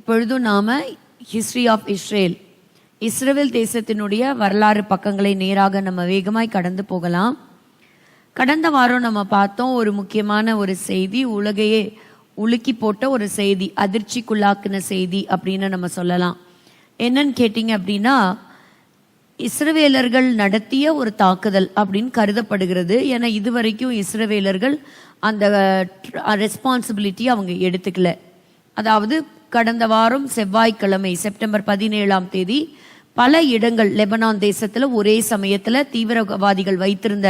இப்பொழுதும் நாம history of Israel, Israel தேசத்தினுடைய வரலாறு பக்கங்களை நேராக நம்ம வேகமாய் கடந்து போகலாம். கடந்த வாரம் நம்ம பார்த்தோம் ஒரு முக்கியமான ஒரு செய்தி, உலகையே உலுக்கி போட்ட ஒரு செய்தி, அதிர்ச்சிக்குள்ளாக்குன செய்தி அப்படின்னு நம்ம சொல்லலாம். என்னன்னு கேட்டீங்க அப்படின்னா, இஸ்ரவேலர்கள் நடத்திய ஒரு தாக்குதல் அப்படின்னு கருதப்படுகிறது. ஏன்னா இதுவரைக்கும் இஸ்ரவேலர்கள் அந்த ரெஸ்பான்சிபிலிட்டி அவங்க எடுத்துக்கல. அதாவது கடந்த வாரம் செவ்வாய்க்கிழமை செப்டம்பர் 17ஆம் தேதி பல இடங்கள் லெபனான் தேசத்துல ஒரே சமயத்துல தீவிரவாதிகள் வைத்திருந்த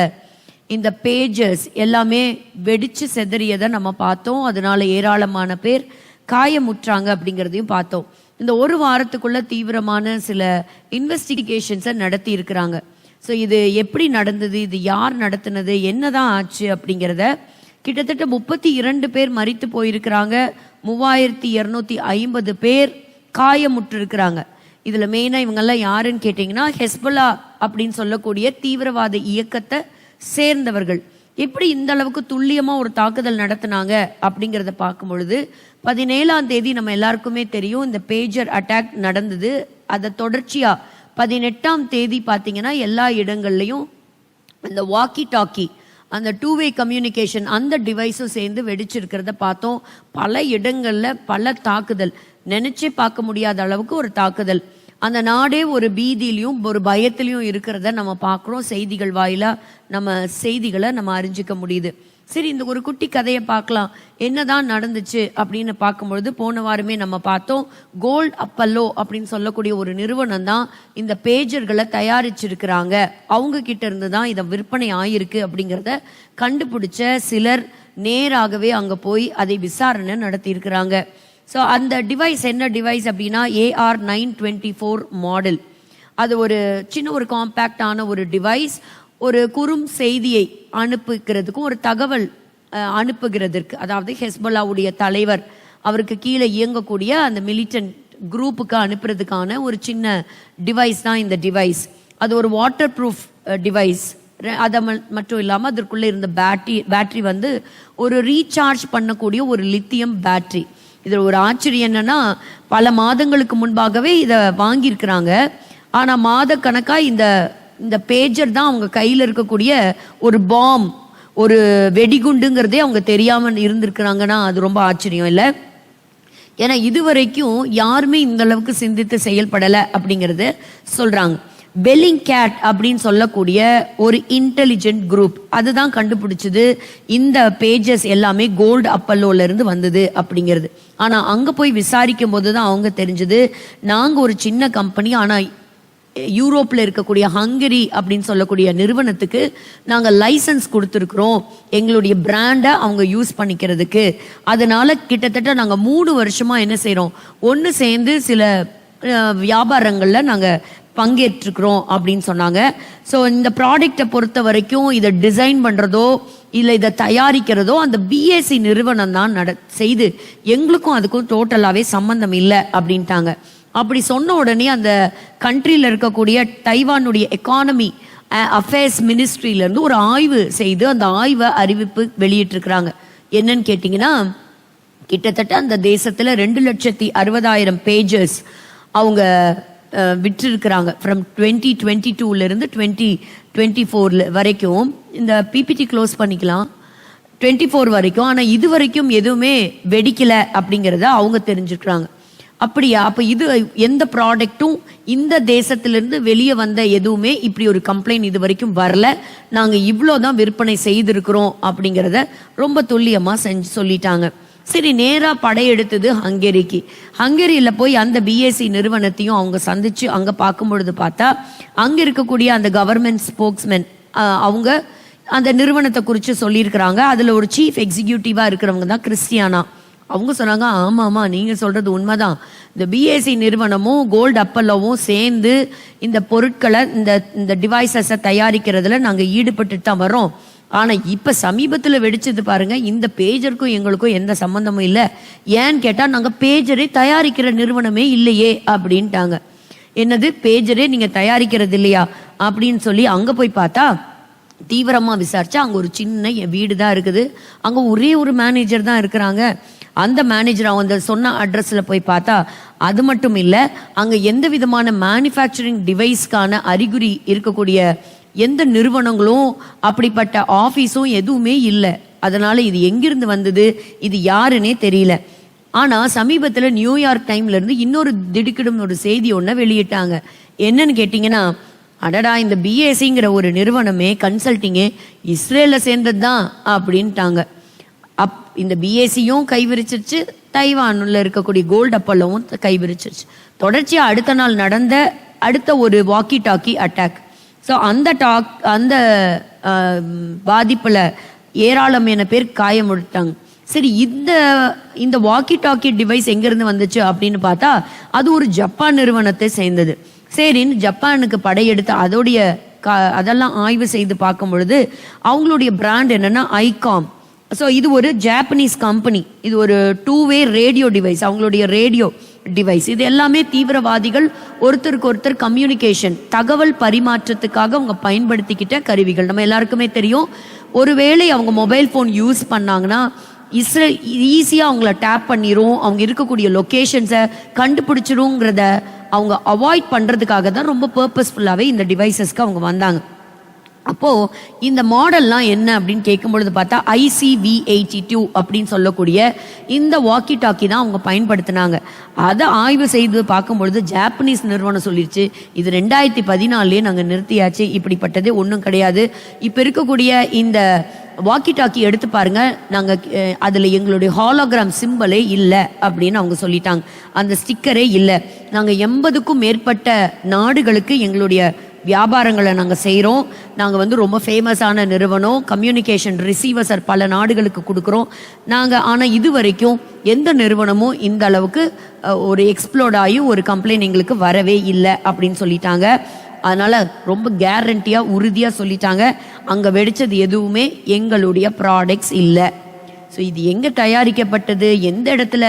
இந்த பேஜஸ் எல்லாமே வெடிச்சு செதறியதை நம்ம பார்த்தோம். அதனால ஏராளமான பேர் காயமுற்றாங்க அப்படிங்கிறதையும் பார்த்தோம். இந்த ஒரு வாரத்துக்குள்ள தீவிரமான சில இன்வெஸ்டிகேஷன்ஸை நடத்தி இருக்கிறாங்க. ஸோ இது எப்படி நடந்தது, இது யார் நடத்தினது, என்னதான் ஆச்சு அப்படிங்கிறத கிட்டத்தட்ட 32 பேர் மரித்து போயிருக்கிறாங்க, 3250 பேர் காயமுற்று இருக்கிறாங்க. இதுல மெயினா இவங்கெல்லாம் யாருன்னு கேட்டீங்கன்னா ஹெஸ்புல்லா அப்படின்னு சொல்லக்கூடிய தீவிரவாத இயக்கத்தை சேர்ந்தவர்கள். எப்படி இந்த அளவுக்கு துல்லியமா ஒரு தாக்குதல் நடத்தினாங்க அப்படிங்கிறத பார்க்கும் பொழுது 17ஆம் தேதி நம்ம எல்லாருக்குமே தெரியும் இந்த பேஜர் அட்டாக் நடந்தது. அதை தொடர்ச்சியா 18ஆம் தேதி பார்த்தீங்கன்னா எல்லா இடங்கள்லையும் இந்த வாக்கி டாக்கி, அந்த 2-வே கம்யூனிகேஷன், அந்த டிவைஸும் சேர்ந்து வெடிச்சிருக்கிறத பார்த்தோம். பல இடங்கள்ல பல தாக்குதல், நினைச்சே பார்க்க முடியாத அளவுக்கு ஒரு தாக்குதல். அந்த நாடே ஒரு பீதியிலையும் ஒரு பயத்திலையும் இருக்கிறத நம்ம பார்க்குறோம். செய்திகள் வாயிலா நம்ம செய்திகளை நம்ம அறிஞ்சிக்க முடியுது. சரி, இந்த ஒரு குட்டி கதையை பார்க்கலாம், என்னதான் நடந்துச்சு அப்படின்னு பார்க்கும்பொழுது போன வாரமே நம்ம பார்த்தோம், கோல்ட் அப்பல்லோ அப்படின்னு சொல்லக்கூடிய ஒரு நிறுவனம் தான் இந்த பேஜர்களை தயாரிச்சிருக்கிறாங்க. அவங்க கிட்ட இருந்து தான் இதை விற்பனை ஆயிருக்கு அப்படிங்கிறத கண்டுபிடிச்ச சிலர் நேராகவே அங்க போய் அதை விசாரணை நடத்தி இருக்கிறாங்க. ஸோ அந்த டிவைஸ் என்ன டிவைஸ் அப்படின்னா AR-924 மாடல். அது ஒரு சின்ன ஒரு காம்பேக்டான ஒரு டிவைஸ். ஒரு குறும் செய்தியை அனுப்புகிறதுக்கும் ஒரு தகவல் அனுப்புகிறதுக்கு, அதாவது ஹெஸ்புல்லாவுடைய தலைவர் அவருக்கு கீழே இயங்கக்கூடிய அந்த மிலிட்டன்ட் குரூப்புக்கு அனுப்புறதுக்கான ஒரு சின்ன டிவைஸ் தான் இந்த டிவைஸ். அது ஒரு வாட்டர் ப்ரூஃப் டிவைஸ். அதை மட்டும் இல்லாமல் அதற்குள்ளே இருந்த பேட்டரி வந்து ஒரு ரீசார்ஜ் பண்ணக்கூடிய ஒரு லித்தியம் பேட்டரி. இதில் ஒரு ஆச்சரியம் என்னன்னா, பல மாதங்களுக்கு முன்பாகவே இதை வாங்கியிருக்கிறாங்க. ஆனால் மாத கணக்காக இந்த பேஜர் தான் அவங்க கையில் இருக்கக்கூடிய ஒரு பாம், ஒரு வெடிகுண்டுங்கிறதே அவங்க தெரியாமல் இருந்திருக்கிறாங்கன்னா அது ரொம்ப ஆச்சரியம் இல்லை? ஏன்னா இதுவரைக்கும் யாருமே இந்த அளவுக்கு சிந்தித்து செயல்படலை அப்படிங்கிறது சொல்றாங்க. பெல்லிங்கேட் அப்படின்னு சொல்லக்கூடிய ஒரு இன்டெலிஜென்ட் குரூப் அதுதான் கண்டுபிடிச்சது இந்த பேஜஸ் எல்லாமே கோல்டு அப்பல்லோல இருந்து வந்தது அப்படிங்கிறது. ஆனா அங்க போய் விசாரிக்கும் போதுதான் அவங்க தெரிஞ்சது, நாங்க ஒரு சின்ன கம்பெனி, ஆனா யூரோப்ல இருக்கக்கூடிய ஹங்கரி அப்படின்னு சொல்லக்கூடிய நிறுவனத்துக்கு நாங்க லைசன்ஸ் கொடுத்துருக்கிறோம் எங்களுடைய பிராண்டை அவங்க யூஸ் பண்ணிக்கிறதுக்கு. அதனால கிட்டத்தட்ட நாங்க 3 வருஷமா என்ன செய்யறோம், ஒன்னு சேர்ந்து சில வியாபாரங்கள்ல நாங்க பங்கேற்றுக்கிறோம் அப்படின்னு சொன்னாங்க. ஸோ இந்த ப்ராடக்டை பொறுத்த வரைக்கும் இதை டிசைன் பண்றதோ இல்லை இதை தயாரிக்கிறதோ அந்த BAC நிறுவனம் தான் செய்து, எங்களுக்கும் அதுக்கும் டோட்டலாகவே சம்பந்தம் இல்லை அப்படின்ட்டாங்க. அப்படி சொன்ன உடனே அந்த கண்ட்ரியில் இருக்கக்கூடிய தைவானுடைய எக்கானமி அஃபேர்ஸ் மினிஸ்ட்ரியிலேருந்து ஒரு ஆய்வு செய்து அந்த ஆய்வை அறிவிப்பு வெளியிட்டிருக்கிறாங்க. என்னன்னு கேட்டிங்கன்னா, கிட்டத்தட்ட அந்த தேசத்தில் 2,60,000 பேஜஸ் அவங்க விற்றிருக்கிறாங்க. ஃப்ரம் 2022 2024 வரைக்கும். இந்த PPT க்ளோஸ் பண்ணிக்கலாம், 24 வரைக்கும். ஆனால் இது வரைக்கும் எதுவுமே வெடிக்கலை அப்படிங்கிறத அவங்க தெரிஞ்சுக்கிறாங்க. அப்படியா? அப்போ இது எந்த ப்ராடக்டும் இந்த தேசத்திலிருந்து வெளியே வந்த எதுவுமே இப்படி ஒரு கம்ப்ளைண்ட் இது வரைக்கும் வரல, நாங்கள் இவ்வளோதான் விற்பனை செய்திருக்கிறோம் அப்படிங்கிறத ரொம்ப துல்லியமாக சொல்லிட்டாங்க. சரி, நேரா படையெடுத்தது ஹங்கேரிக்கு. ஹங்கேரியில போய் அந்த BAC நிறுவனத்தையும் அவங்க சந்திச்சு அங்க பார்க்கும் பொழுது பார்த்தா அங்க இருக்கக்கூடிய அந்த கவர்மெண்ட் ஸ்போக்ஸ்மேன் அவங்க அந்த நிறுவனத்தை குறித்து சொல்லியிருக்கிறாங்க. அதுல ஒரு சீஃப் எக்ஸிக்யூட்டிவா இருக்கிறவங்க தான் கிறிஸ்டியானா. அவங்க சொன்னாங்க, ஆமாமா நீங்க சொல்றது உண்மைதான், இந்த BAC நிறுவனமும் கோல்டு அப்பல்லோவும் சேர்ந்து இந்த பொருட்களை இந்த டிவைசஸை தயாரிக்கிறதுல நாங்க ஈடுபட்டு தான் வரோம். ஆனா இப்ப சமீபத்துல வெடிச்சது பாருங்க, இந்த பேஜருக்கும் எங்களுக்கும் எந்த சம்பந்தமும் இல்லை. ஏன்னு கேட்டா நாங்க பேஜரை தயாரிக்கிற நிறுவனமே இல்லையே அப்படின்ட்டாங்க. என்னது, பேஜரே நீங்க தயாரிக்கிறது இல்லையா அப்படின்னு சொல்லி அங்க போய் பார்த்தா தீவிரமா விசாரிச்சா அங்க ஒரு சின்ன வீடு தான் இருக்குது. அங்க ஒரே ஒரு மேனேஜர் தான் இருக்கிறாங்க. அந்த மேனேஜர் அவங்க சொன்ன அட்ரஸில் போய் பார்த்தா அது மட்டும் இல்லை, அங்கே எந்த விதமான மேனுஃபேக்சரிங் டிவைஸ்க்கான அறிகுறி இருக்கக்கூடிய எந்த நிறுவனங்களும் அப்படிப்பட்ட ஆஃபீஸும் எதுவுமே இல்லை. அதனால இது எங்கிருந்து வந்தது, இது யாருன்னே தெரியல. ஆனால் சமீபத்தில் நியூயார்க் டைம்ல இருந்து இன்னொரு திடுக்கிடும் ஒரு செய்தி ஒன்று வெளியிட்டாங்க. என்னன்னு கேட்டிங்கன்னா, அடடா இந்த பிஎஸ்சிங்கிற ஒரு நிறுவனமே கன்சல்டிங்கே இஸ்ரேலில் சேர்ந்தது தான் அப்படின்ட்டாங்க. இந்த பிஎஸ்சியும் கைவிரிச்சிருச்சு, தைவானில் இருக்கக்கூடிய கோல்டு அப்பல்லவும் கைவிரிச்சிருச்சு. தொடர்ச்சியாக அடுத்த நாள் நடந்த அடுத்த ஒரு வாக்கி டாக்கி அட்டாக். ஸோ அந்த பாதிப்பில் ஏராளமான பேர் காயமுட்டாங்க. சரி, இந்த வாக்கி டாக்கி டிவைஸ் எங்கேருந்து வந்துச்சு அப்படின்னு பார்த்தா அது ஒரு ஜப்பான் நிறுவனத்தை சேர்ந்தது. சரின்னு ஜப்பானுக்கு படையெடுத்து அதெல்லாம் ஆய்வு செய்து பார்க்கும் பொழுது அவங்களுடைய பிராண்ட் என்னன்னா ஐகாம். ஸோ இது ஒரு ஜாப்பனீஸ் கம்பெனி. இது ஒரு 2-வே ரேடியோ டிவைஸ், அவங்களுடைய ரேடியோ டிவைஸ். இது எல்லாமே தீவிரவாதிகள் ஒருத்தருக்கு ஒருத்தர் கம்யூனிகேஷன், தகவல் பரிமாற்றத்துக்காக அவங்க பயன்படுத்திக்கிட்ட கருவிகள். நம்ம எல்லாருக்குமே தெரியும், ஒருவேளை அவங்க மொபைல் ஃபோன் யூஸ் பண்ணாங்கன்னா ஈஸியாக அவங்கள டேப் பண்ணிரும், அவங்க இருக்கக்கூடிய லொக்கேஷன்ஸை கண்டுபிடிச்சிருங்கிறத அவங்க அவாய்ட் பண்ணுறதுக்காக தான் ரொம்ப பர்பஸ்ஃபுல்லாகவே இந்த டிவைசஸ்க்கு அவங்க வந்தாங்க. அப்போது இந்த மாடல்லாம் என்ன அப்படின்னு கேட்கும்பொழுது பார்த்தா ICV82 அப்படின்னு சொல்லக்கூடிய இந்த வாக்கி டாக்கி தான் அவங்க பயன்படுத்தினாங்க. அதை ஆய்வு செய்து பார்க்கும்பொழுது ஜாப்பனீஸ் நிறுவனம் சொல்லிடுச்சு, இது 2014 நாங்கள் நிறுத்தியாச்சு, இப்படிப்பட்டது ஒன்றும் கிடையாது. இப்போ இருக்கக்கூடிய இந்த வாக்கி டாக்கி எடுத்து பாருங்க, நாங்கள் அதில் எங்களுடைய ஹாலோகிராம் சிம்பலே இல்லை அப்படின்னு அவங்க சொல்லிட்டாங்க. அந்த ஸ்டிக்கரே இல்லை. நாங்கள் 80க்கும் மேற்பட்ட நாடுகளுக்கு எங்களுடைய வியாபாரங்களை நாங்கள் செய்கிறோம். நாங்கள் ரொம்ப ஃபேமஸான நிறுவனம், கம்யூனிகேஷன் ரிசீவர்ஸ் பல நாடுகளுக்கு கொடுக்குறோம் நாங்கள். ஆனால் இது வரைக்கும் எந்த நிறுவனமும் இந்த அளவுக்கு ஒரு எக்ஸ்ப்ளோர்ட் ஆகி ஒரு கம்ப்ளைண்ட் எங்களுக்கு வரவே இல்லை அப்படின்னு சொல்லிட்டாங்க. அதனால் ரொம்ப கேரண்டியாக உறுதியாக சொல்லிட்டாங்க, அங்கே வெடித்தது எதுவுமே எங்களுடைய ப்ராடக்ட்ஸ் இல்லை. ஸோ இது எங்கே தயாரிக்கப்பட்டது, எந்த இடத்துல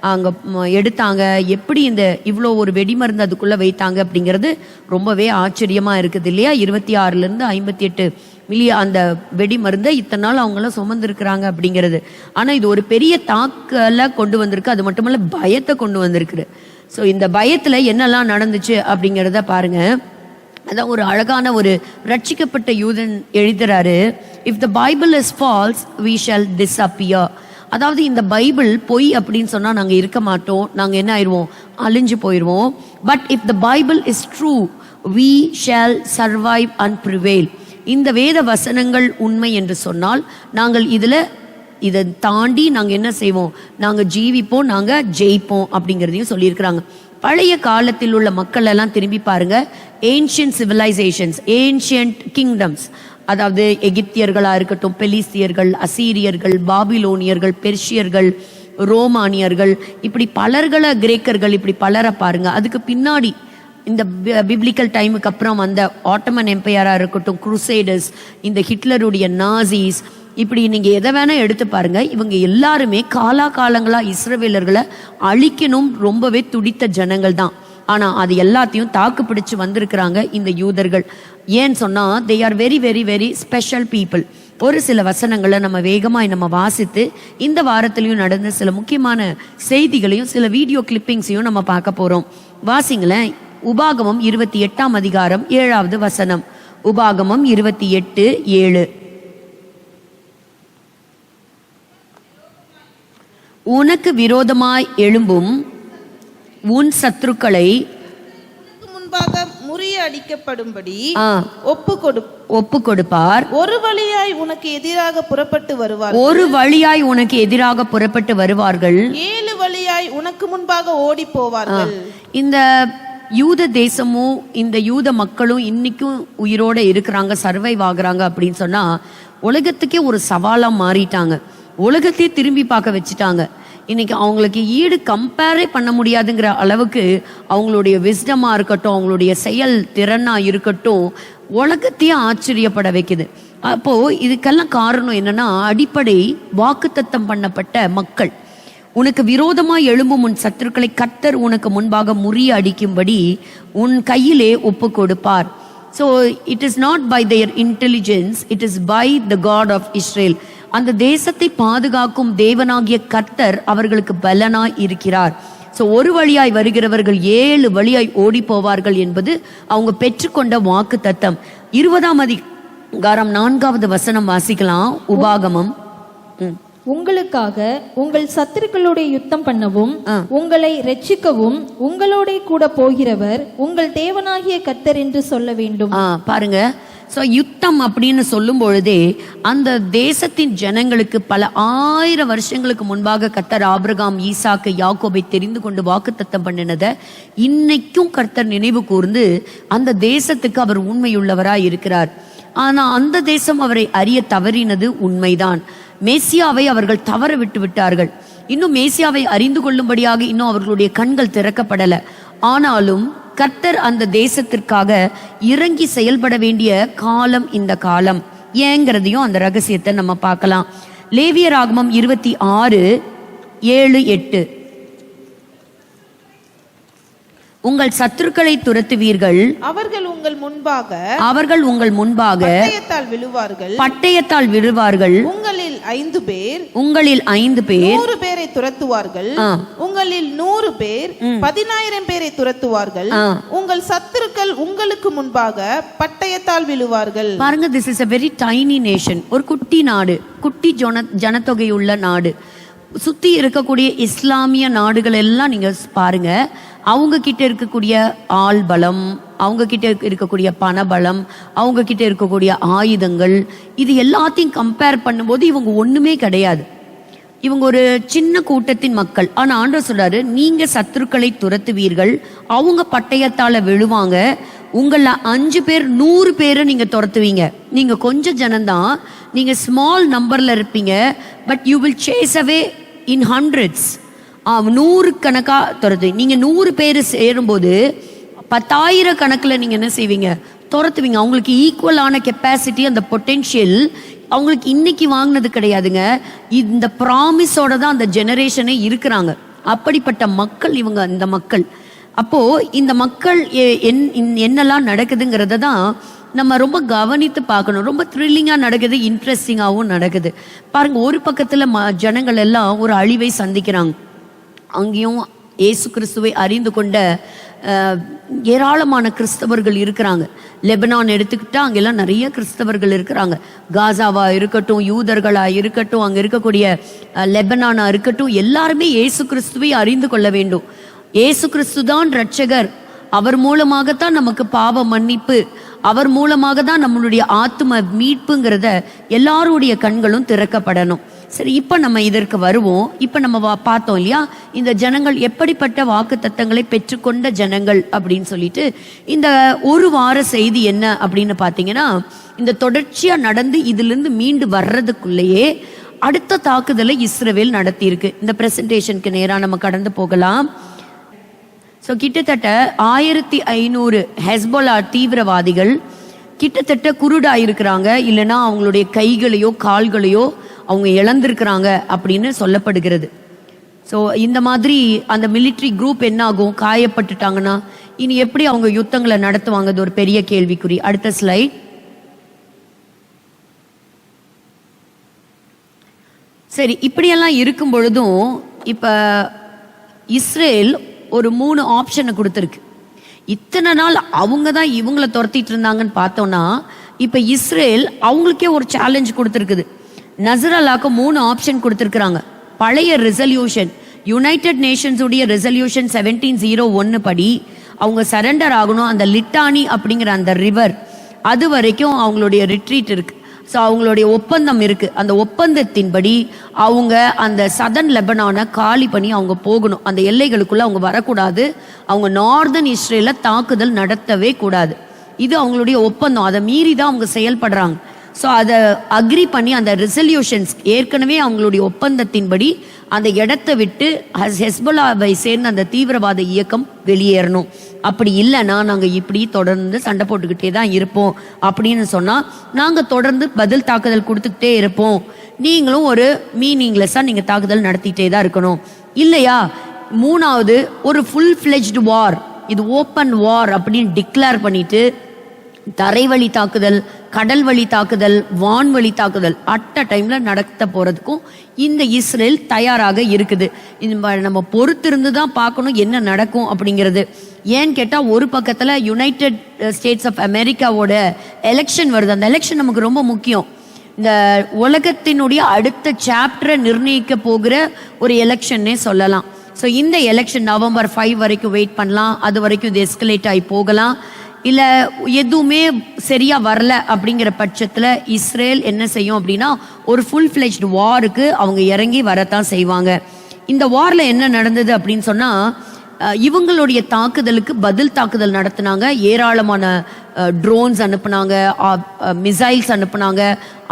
அங்கே எடுத்தாங்க, எப்படி இந்த இவ்வளோ ஒரு வெடிமருந்து அதுக்குள்ளே வைத்தாங்க அப்படிங்கிறது ரொம்பவே ஆச்சரியமாக இருக்குது இல்லையா? 26லேருந்து 58 மில்லியன் அந்த வெடிமருந்தை இத்தனை நாள் அவங்களாம் சுமந்துருக்குறாங்க அப்படிங்கிறது. ஆனால் இது ஒரு பெரிய தாக்கலை கொண்டு வந்திருக்கு, அது மட்டுமல்ல பயத்தை கொண்டு வந்திருக்குது. ஸோ இந்த பயத்தில் என்னெல்லாம் நடந்துச்சு அப்படிங்கிறத பாருங்கள். அதான் ஒரு அழகான ஒரு ரட்சிக்கப்பட்ட யூதன் எழுதுறாரு, if the Bible is false we shall disappear. அதாவது இந்த பைபிள் பொய் அப்படின்னு சொன்னால் நாங்கள் இருக்க மாட்டோம், நாங்கள் என்ன ஆயிடுவோம், அழிஞ்சு போயிடுவோம். But if the Bible is true we shall survive and prevail. இந்த வேத வசனங்கள் உண்மை என்று சொன்னால் நாங்கள் இதை தாண்டி நாங்கள் என்ன செய்வோம், நாங்கள் ஜீவிப்போம், நாங்கள் ஜெயிப்போம் அப்படிங்கிறதையும் சொல்லியிருக்கிறாங்க. பழைய காலத்தில் உள்ள மக்கள் எல்லாம் திரும்பி பாருங்க, ஏன்ஷியன்ட் சிவிலைசேஷன்ஸ், ஏன்ஷியன்ட் கிங்டம்ஸ், அதாவது எகிப்தியர்களாக இருக்கட்டும், பெலிஸ்தியர்கள், அசீரியர்கள், பாபிலோனியர்கள், பெர்ஷியர்கள், ரோமானியர்கள், இப்படி பலர்களை, கிரேக்கர்கள், இப்படி பலரை பாருங்க. அதுக்கு பின்னாடி இந்த பிப்ளிக்கல் டைமுக்கு அப்புறம் அந்த ஆட்டோமன் எம்பையராக இருக்கட்டும், குருசேடர்ஸ், இந்த ஹிட்லருடைய நாசிஸ், இப்படி நீங்கள் எதை வேணா எடுத்து பாருங்க, இவங்க எல்லாருமே காலாகாலங்களாக இஸ்ரவேலர்களை அழிக்கணும் ரொம்பவே துடித்த ஜனங்கள் தான். ஆனால் அது எல்லாத்தையும் தாக்கு பிடிச்சு வந்திருக்கிறாங்க இந்த யூதர்கள். ஏன்னு சொன்னால் they are very very very special people. ஒரு சில வசனங்களை நம்ம வேகமாக நம்ம வாசித்து இந்த வாரத்திலையும் நடந்த சில முக்கியமான செய்திகளையும் சில வீடியோ கிளிப்பிங்ஸையும் நம்ம பார்க்க போகிறோம். வாசிங்களேன். உபாகமம் 28ஆம் அதிகாரம் 7வது வசனம். உபாகமம் 28:7. உனக்கு விரோதமாய் எழும்பும் உன் சத்துருக்களை முன்பாக முறியடிக்கப்படும்படி ஒப்பு கொடுப்பார். ஒரு வழியாய் உனக்கு எதிராக புறப்பட்டு வருவார்கள். 7 வழியாய் உனக்கு முன்பாக ஓடி போவார்கள். இந்த யூத தேசமும் இந்த யூத மக்களும் இன்னைக்கும் உயிரோட இருக்கிறாங்க, சர்வைவ் ஆகுறாங்க அப்படின்னு சொன்னா உலகத்துக்கே ஒரு சவாலா மாறிட்டாங்க. உலகத்தையே திரும்பி பார்க்க வச்சுட்டாங்க. இன்னைக்கு அவங்களுக்கு ஈடு கம்பேரே பண்ண முடியாதுங்கிற அளவுக்கு அவங்களுடைய விஸ்டமாக இருக்கட்டும், அவங்களுடைய செயல் திறனாக இருக்கட்டும், உலகத்தையே ஆச்சரியப்பட வைக்குது. அப்போது இதுக்கெல்லாம் காரணம் என்னன்னா, அடிப்படை வாக்குத்தத்தம் பண்ணப்பட்ட மக்கள். உனக்கு விரோதமாக எழும்பும் உன் சத்துருக்களை கர்த்தர் உனக்கு முன்பாக முறிய அடிக்கும்படி உன் கையிலே ஒப்பு கொடுப்பார். So it is not by their intelligence, it is by the God of Israel. அந்த தேசத்தை பாதுகாக்கும் தேவனாகிய கர்த்தர் அவர்களுக்கு பலனாய் இருக்கிறார். ஸோ ஒரு வழியாய் வருகிறவர்கள் 7 வழியாய் ஓடி போவார்கள் என்பது அவங்க பெற்றுக்கொண்ட வாக்கு தத்தம். 20ஆம் அதிகாரம் 4வது வசனம் வாசிக்கலாம். உபாகமம். உங்களுக்காக உங்கள் சத்துருக்களோட யுத்தம் பண்ணவும் உங்களை ரட்சிக்கவும் உங்களோட கூட போகிறவர் உங்கள் தேவனாகிய கர்த்தர் என்று சொல்ல வேண்டும். பாருங்க, ஸோ யுத்தம் அப்படின்னு சொல்லும் பொழுதே அந்த தேசத்தின் ஜனங்களுக்கு பல 1000 வருஷங்களுக்கு முன்பாக கர்த்தர் ஆபிரகாம், ஈசாக்கு, யாக்கோபை தெரிந்து கொண்டு வாக்குத்தத்தம் பண்ணினதை இன்னைக்கும் கர்த்தர் நினைவு கூர்ந்து அந்த தேசத்துக்கு அவர் உண்மையுள்ளவராய் இருக்கிறார். ஆனா அந்த தேசம் அவரை அறிய தவறினது உண்மைதான். மேசியாவை அவர்கள் தவற விட்டு விட்டார்கள். இன்னும் மேசியாவை அறிந்து கொள்ளும்படியாக இன்னும் அவர்களுடைய கண்கள் திறக்கப்படல. ஆனாலும் கர்த்தர் அந்த தேசத்திற்காக இறங்கி செயல்பட வேண்டிய காலம் இந்த காலம் ஏங்கிறதையும் அந்த ரகசியத்தை நம்ம பார்க்கலாம். லேவியராகமம் 26:7-8. உங்கள் சத்துருக்களை துரத்துவீர்கள், அவர்கள் உங்கள் முன்பாக பட்டயத்தால் விழுவார்கள். உங்களில் 5 பேர் 100 பேரை துரத்துவார்கள். உங்களில் 100 பேர் 10,000 பேரை துரத்துவார்கள். உங்கள் சத்துருக்கள் உங்களுக்கு முன்பாக பட்டயத்தால் விழுவார்கள். பாருங்க, this is a very tiny nation. ஒரு குட்டி நாடு, குட்டி ஜனத்தொகை உள்ள நாடு. சுத்தி இருக்கக்கூடிய இஸ்லாமிய நாடுகள் எல்லாம் நீங்க பாருங்க, அவங்க கிட்ட இருக்கக்கூடிய ஆள் பலம், அவங்க கிட்ட இருக்கக்கூடிய பணபலம், அவங்க கிட்ட இருக்கக்கூடிய ஆயுதங்கள், இது எல்லாத்தையும் கம்பேர் பண்ணும்போது இவங்க ஒண்ணுமே கிடையாது. இவங்க ஒரு சின்ன கூட்டத்தின் மக்கள். ஆனா ஆண்டவர் சொல்றாரு, நீங்க சத்துருக்களை துரத்துவீர்கள், அவங்க பட்டயத்தால விழுவாங்க. உங்கள 5 பேர் 100 பேரை நீங்க துரத்துவீங்க. நீங்க கொஞ்சம் ஜனம்தான், நீங்க ஸ்மால் நம்பர்ல இருப்பீங்க, but you will chase away in hundreds. 100 கணக்கா துரத்துவீங்க. நீங்க 100 பேர் சேரும்போது 10,000 கணக்குல நீங்க என்ன செய்வீங்க? துரத்துவீங்க. அவங்களுக்கு ஈக்குவலான கெப்பாசிட்டி, அந்த பொட்டென்ஷியல் அவங்களுக்கு இன்னைக்கு வாங்கினது கிடையாதுங்க. இந்த ப்ராமிஸோட தான் அந்த ஜெனரேஷனே இருக்கிறாங்க. அப்படிப்பட்ட மக்கள் இவங்க, இந்த மக்கள். அப்போ இந்த மக்கள் என்னெல்லாம் நடக்குதுங்கிறத தான் நம்ம ரொம்ப கவனித்து பார்க்கணும். ரொம்ப த்ரில்லிங்கா நடக்குது, இன்ட்ரெஸ்டிங்காகவும் நடக்குது. பாருங்க, ஒரு பக்கத்துல ஜனங்கள் எல்லாம் ஒரு அழிவை சந்திக்கிறாங்க. அங்கேயும் இயேசு கிறிஸ்துவை அறிந்து கொண்ட ஏராளமான கிறிஸ்தவர்கள் இருக்கிறாங்க. லெபனான் எடுத்துக்கிட்டா அங்கெல்லாம் நிறைய கிறிஸ்தவர்கள் இருக்கிறாங்க. காசாவா இருக்கட்டும், யூதர்களா இருக்கட்டும், அங்க இருக்கக்கூடிய லெபனானா இருக்கட்டும், எல்லாருமே இயேசு கிறிஸ்துவை அறிந்து கொள்ள வேண்டும். இயேசு கிறிஸ்து தான் ரட்சகர். அவர் மூலமாகத்தான் நமக்கு பாவ மன்னிப்பு, அவர் மூலமாக தான் நம்மளுடைய ஆத்ம மீட்புங்கிறத எல்லாருடைய கண்களும் திறக்கப்படணும். சரி, இப்ப நம்ம இதற்கு வருவோம். இப்ப நம்ம பார்த்தோம் இல்லையா, இந்த ஜனங்கள் எப்படிப்பட்ட வாக்கு தத்தங்களை பெற்றுக்கொண்ட ஜனங்கள் அப்படின்னு சொல்லிட்டு. இந்த ஒரு வார செய்தி என்ன அப்படின்னு பாத்தீங்கன்னா, இந்த தொடர்ச்சியா நடந்து இதிலிருந்து மீண்டு வர்றதுக்குள்ளேயே அடுத்த தாக்குதலை இஸ்ரவேல் நடத்தி இருக்கு. இந்த பிரசன்டேஷனுக்கு நேரா நம்ம கடந்து போகலாம். ஸோ கிட்டத்தட்ட 1500 ஹெஸ்போலா தீவிரவாதிகள் கிட்டத்தட்ட குருடாயிருக்கிறாங்க, இல்லைன்னா அவங்களுடைய கைகளையோ கால்களையோ அவங்க இழந்திருக்கிறாங்க அப்படின்னு சொல்லப்படுகிறது. ஸோ இந்த மாதிரி அந்த மிலிட்ரி குரூப் என்ன ஆகும்? காயப்பட்டுட்டாங்கன்னா இனி எப்படி அவங்க யுத்தங்களை நடத்துவாங்க? அது ஒரு பெரிய கேள்விக்குறி. அடுத்த ஸ்லைட். சரி, இப்படியெல்லாம் இருக்கும் பொழுதும் இப்ப இஸ்ரேல் ஒரு 3 ஆப்ஷனை கொடுத்துருக்கு. இத்தனை நாள் அவங்க தான் இவங்களை துரத்திட்டு இருந்தாங்கன்னு பார்த்தோம்னா, இப்ப இஸ்ரேல் அவங்களுக்கே ஒரு சேலஞ்ச் கொடுத்துருக்குது. நஸ்ரல்லாக்கு 3 ஆப்ஷன் கொடுத்துருக்குறாங்க. பழைய ரெசல்யூஷன், யுனைடெட் நேஷன்ஸ் உடைய ரெசல்யூஷன் 1701 படி அவங்க சரண்டர் ஆகணும். அந்த லிட்டானி அப்படிங்கிற அந்த ரிவர் அது வரைக்கும் அவங்களுடைய ரிட்ரீட் இருக்கு. ஸோ அவங்களுடைய ஒப்பந்தம் இருக்கு. அந்த ஒப்பந்தத்தின்படி அவங்க அந்த சதன் லெபனானை காலி பண்ணி அவங்க போகணும். அந்த எல்லைகளுக்குள்ள அவங்க வரக்கூடாது. அவங்க நார்தன் இஸ்ரேல தாக்குதல் நடத்தவே கூடாது. இது அவங்களுடைய ஒப்பந்தம். அதை மீறி தான் அவங்க செயல்படுறாங்க. ஸோ அதை அக்ரி பண்ணி அந்த ரெசல்யூஷன்ஸ் ஏற்கனவே அவங்களுடைய ஒப்பந்தத்தின்படி அந்த இடத்தை விட்டு ஹெஸ்போலாவை சேர்ந்த அந்த தீவிரவாத இயக்கம் வெளியேறணும். அப்படி இல்லைன்னா நாங்கள் இப்படி தொடர்ந்து சண்டை போட்டுக்கிட்டே தான் இருப்போம் அப்படின்னு சொன்னால் நாங்கள் தொடர்ந்து பதில் தாக்குதல் கொடுத்துக்கிட்டே இருப்போம். நீங்களும் ஒரு மீனிங்லெஸ்ஸாக நீங்கள் தாக்குதல் நடத்திட்டே தான் இருக்கணும். இல்லையா, 3வது ஒரு ஃபுல் ஃப்ளெஜ்டு வார், இது ஓப்பன் வார் அப்படின்னு டிக்ளேர் பண்ணிட்டு தரைவழி தாக்குதல், கடல் வழி தாக்குதல், வான்வழி தாக்குதல் அட் அ டைம்ல நடத்த போறதுக்கும் இந்த இஸ்ரேல் தயாராக இருக்குது. நம்ம பொறுத்திருந்து தான் பார்க்கணும் என்ன நடக்கும் அப்படிங்கிறது. ஏன்னு கேட்டா ஒரு பக்கத்துல யுனைடெட் ஸ்டேட்ஸ் ஆஃப் அமெரிக்காவோட எலெக்ஷன் வருது. அந்த எலெக்ஷன் நமக்கு ரொம்ப முக்கியம். இந்த உலகத்தினுடைய அடுத்த சாப்டரை நிர்ணயிக்க போகிற ஒரு எலெக்ஷன்னே சொல்லலாம். ஸோ இந்த எலெக்ஷன் November 5 வரைக்கும் வெயிட் பண்ணலாம். அது வரைக்கும் இது எஸ்கலேட் ஆகி போகலாம். இல்லை எதுவுமே சரியா வரல அப்படிங்கிற பட்சத்தில் இஸ்ரேல் என்ன செய்யும் அப்படின்னா ஒரு ஃபுல் ஃப்ளெஜ்டு வாருக்கு அவங்க இறங்கி வரத்தான் செய்வாங்க. இந்த வாரில் என்ன நடந்தது அப்படின்னு சொன்னால் இவங்களுடைய தாக்குதலுக்கு பதில் தாக்குதல் நடத்தினாங்க. ஏராளமான ட்ரோன்ஸ் அனுப்புனாங்க, மிசைல்ஸ் அனுப்புனாங்க.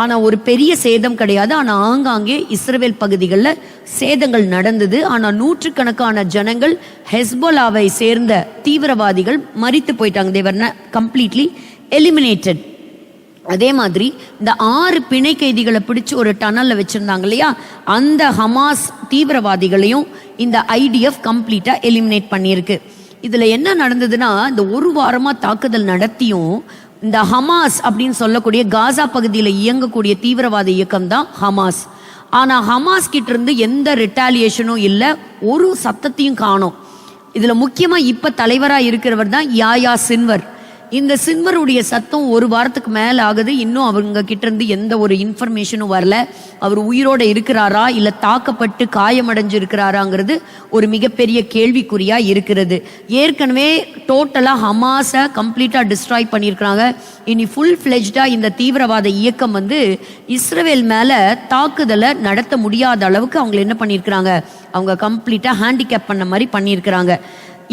ஆனால் ஒரு பெரிய சேதம் கிடையாது. ஆனால் ஆங்காங்கே இஸ்ரேல் பகுதிகளில் சேதங்கள் நடந்தது. ஆனால் நூற்றுக்கணக்கான ஜனங்கள் ஹெஸ்போலாவை சேர்ந்த தீவிரவாதிகள் மரித்து போயிட்டாங்க. தேவர் கம்ப்ளீட்லி எலிமினேட்டட். அதே மாதிரி இந்த 6 பிணை கைதிகளை பிடிச்சு ஒரு டனல்ல வச்சிருந்தாங்க இல்லையா, அந்த ஹமாஸ் தீவிரவாதிகளையும் இந்த IDF கம்ப்ளீட்டா எலிமினேட் பண்ணியிருக்கு. இதுல என்ன நடந்ததுன்னா இந்த ஒரு வாரமா தாக்குதல் நடத்தியும் இந்த ஹமாஸ் அப்படின்னு சொல்லக்கூடிய காசா பகுதியில் இயங்கக்கூடிய தீவிரவாத இயக்கம் தான் ஹமாஸ். ஆனா ஹமாஸ் கிட்ட இருந்து எந்த ரிட்டாலியேஷனும் இல்லை, ஒரு சத்தத்தையும் காணோம். இதுல முக்கியமா இப்ப தலைவரா இருக்கிறவர் தான் யாயா சின்வர். இந்த சின்வருடைய சத்தம் ஒரு வாரத்துக்கு மேல ஆகுது, இன்னும் அவங்க கிட்ட இருந்து எந்த ஒரு இன்ஃபர்மேஷனும் வரல. அவர் உயிரோட இருக்கிறாரா இல்ல தாக்கப்பட்டு காயமடைஞ்சு இருக்கிறாராங்கிறது ஒரு மிகப்பெரிய கேள்விக்குறியா இருக்கிறது. ஏற்கனவே டோட்டலா ஹமாஸை கம்ப்ளீட்டா டிஸ்ட்ராய் பண்ணியிருக்கிறாங்க. இனி ஃபுல் ஃபிளெஜ்டா இந்த தீவிரவாத இயக்கம் இஸ்ரேல் மேல தாக்குதலை நடத்த முடியாத அளவுக்கு அவங்க என்ன பண்ணியிருக்கிறாங்க, அவங்க கம்ப்ளீட்டா ஹேண்டிகேப் பண்ண மாதிரி பண்ணியிருக்கிறாங்க.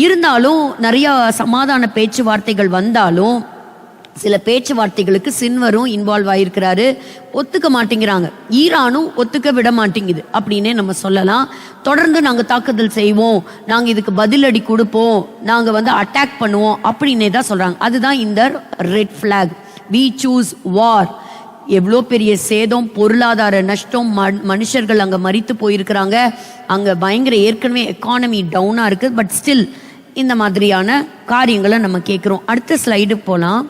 இருந்தாலும் நிறைய சமாதான பேச்சுவார்த்தைகள் வந்தாலும் சில பேச்சுவார்த்தைகளுக்கு சின்வரும் இன்வால்வ் ஆயிருக்கிறாரு. ஒத்துக்க மாட்டேங்கிறாங்க, ஈரானும் ஒத்துக்க விட மாட்டேங்குது அப்படின்னே நம்ம சொல்லலாம். தொடர்ந்து நாங்கள் தாக்குதல் செய்வோம், நாங்கள் இதுக்கு பதிலடி கொடுப்போம், நாங்கள் அட்டாக் பண்ணுவோம் அப்படின்னே தான் சொல்றாங்க. அதுதான் இந்த ரெட் ஃபிளாக், வி சூஸ் வார். எவ்வளோ பெரிய சேதம், பொருளாதார நஷ்டம், மனுஷர்கள் அங்கே மரித்து போயிருக்கிறாங்க. அங்கே பயங்கர ஏற்கனவே எக்கானமி டவுனாக இருக்குது. பட் ஸ்டில் இந்த மாதிரியான காரியங்களை நம்ம கேட்குறோம். அடுத்த ஸ்லைடு போகலாம்.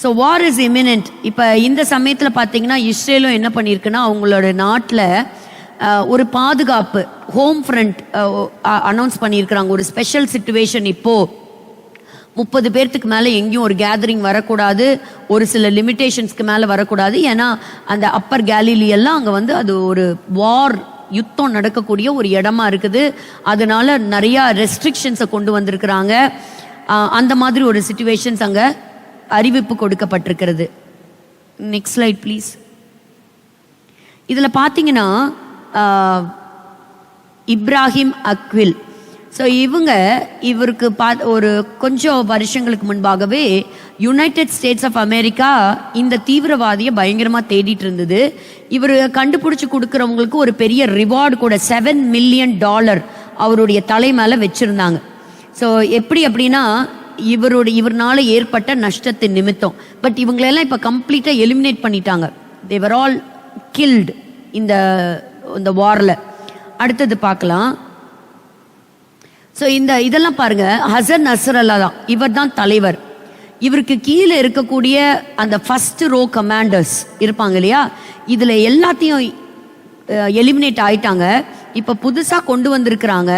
So war is immanent. இப்போ இந்த சமயத்தில் பார்த்தீங்கன்னா இஸ்ரேலும் என்ன பண்ணியிருக்குன்னா அவங்களோட நாட்டில் ஒரு பாதுகாப்பு ஹோம் ஃப்ரண்ட் அனௌன்ஸ் பண்ணியிருக்கிறாங்க. ஒரு ஸ்பெஷல் சிச்சுவேஷன். இப்போது 30 பேர்த்துக்கு மேலே எங்கேயும் ஒரு கேதரிங் வரக்கூடாது, ஒரு சில லிமிட்டேஷன்ஸ்க்கு மேலே வரக்கூடாது. ஏன்னா அந்த அப்பர் கேலிலி எல்லாம் அங்கே அது ஒரு வார் யுத்தம் நடக்கக்கூடிய ஒரு இடமா இருக்குது. அதனால நிறைய ரெஸ்ட்ரிக்ஷன்ஸை கொண்டு வந்திருக்கிறாங்க. அந்த மாதிரி ஒரு சிச்சுவேஷன்ஸ் அங்கே அறிவிப்பு கொடுக்கப்பட்டிருக்கிறது. Next slide please. இதில் பார்த்தீங்கன்னா இப்ராஹிம் அக்வில். ஸோ இவருக்கு ஒரு கொஞ்சம் வருஷங்களுக்கு முன்பாகவே யுனைடெட் ஸ்டேட்ஸ் ஆஃப் அமெரிக்கா இந்த தீவிரவாதியை பயங்கரமாக தேடிட்டு இருந்தது. இவர் கண்டுபிடிச்சி கொடுக்குறவங்களுக்கு ஒரு பெரிய ரிவார்டு கூட $7 மில்லியன் அவருடைய தலை மேலே வச்சுருந்தாங்க. ஸோ எப்படி அப்படின்னா இவர்னால ஏற்பட்ட நஷ்டத்தின் நிமித்தம். பட் இவங்களெல்லாம் இப்போ கம்ப்ளீட்டாக எலிமினேட் பண்ணிட்டாங்க. தேவர் ஆல் கில்டு இந்த வாரில். அடுத்தது பார்க்கலாம். ஸோ இதெல்லாம் பாருங்க, ஹசன் நஸ்ரல்லா தான், இவர் தான் தலைவர். இவருக்கு கீழே இருக்கக்கூடிய அந்த ஃபர்ஸ்ட் ரோ கமாண்டர்ஸ் இருப்பாங்க இல்லையா, இதில் எல்லாத்தையும் எலிமினேட் ஆயிட்டாங்க. இப்போ புதுசாக கொண்டு வந்திருக்கிறாங்க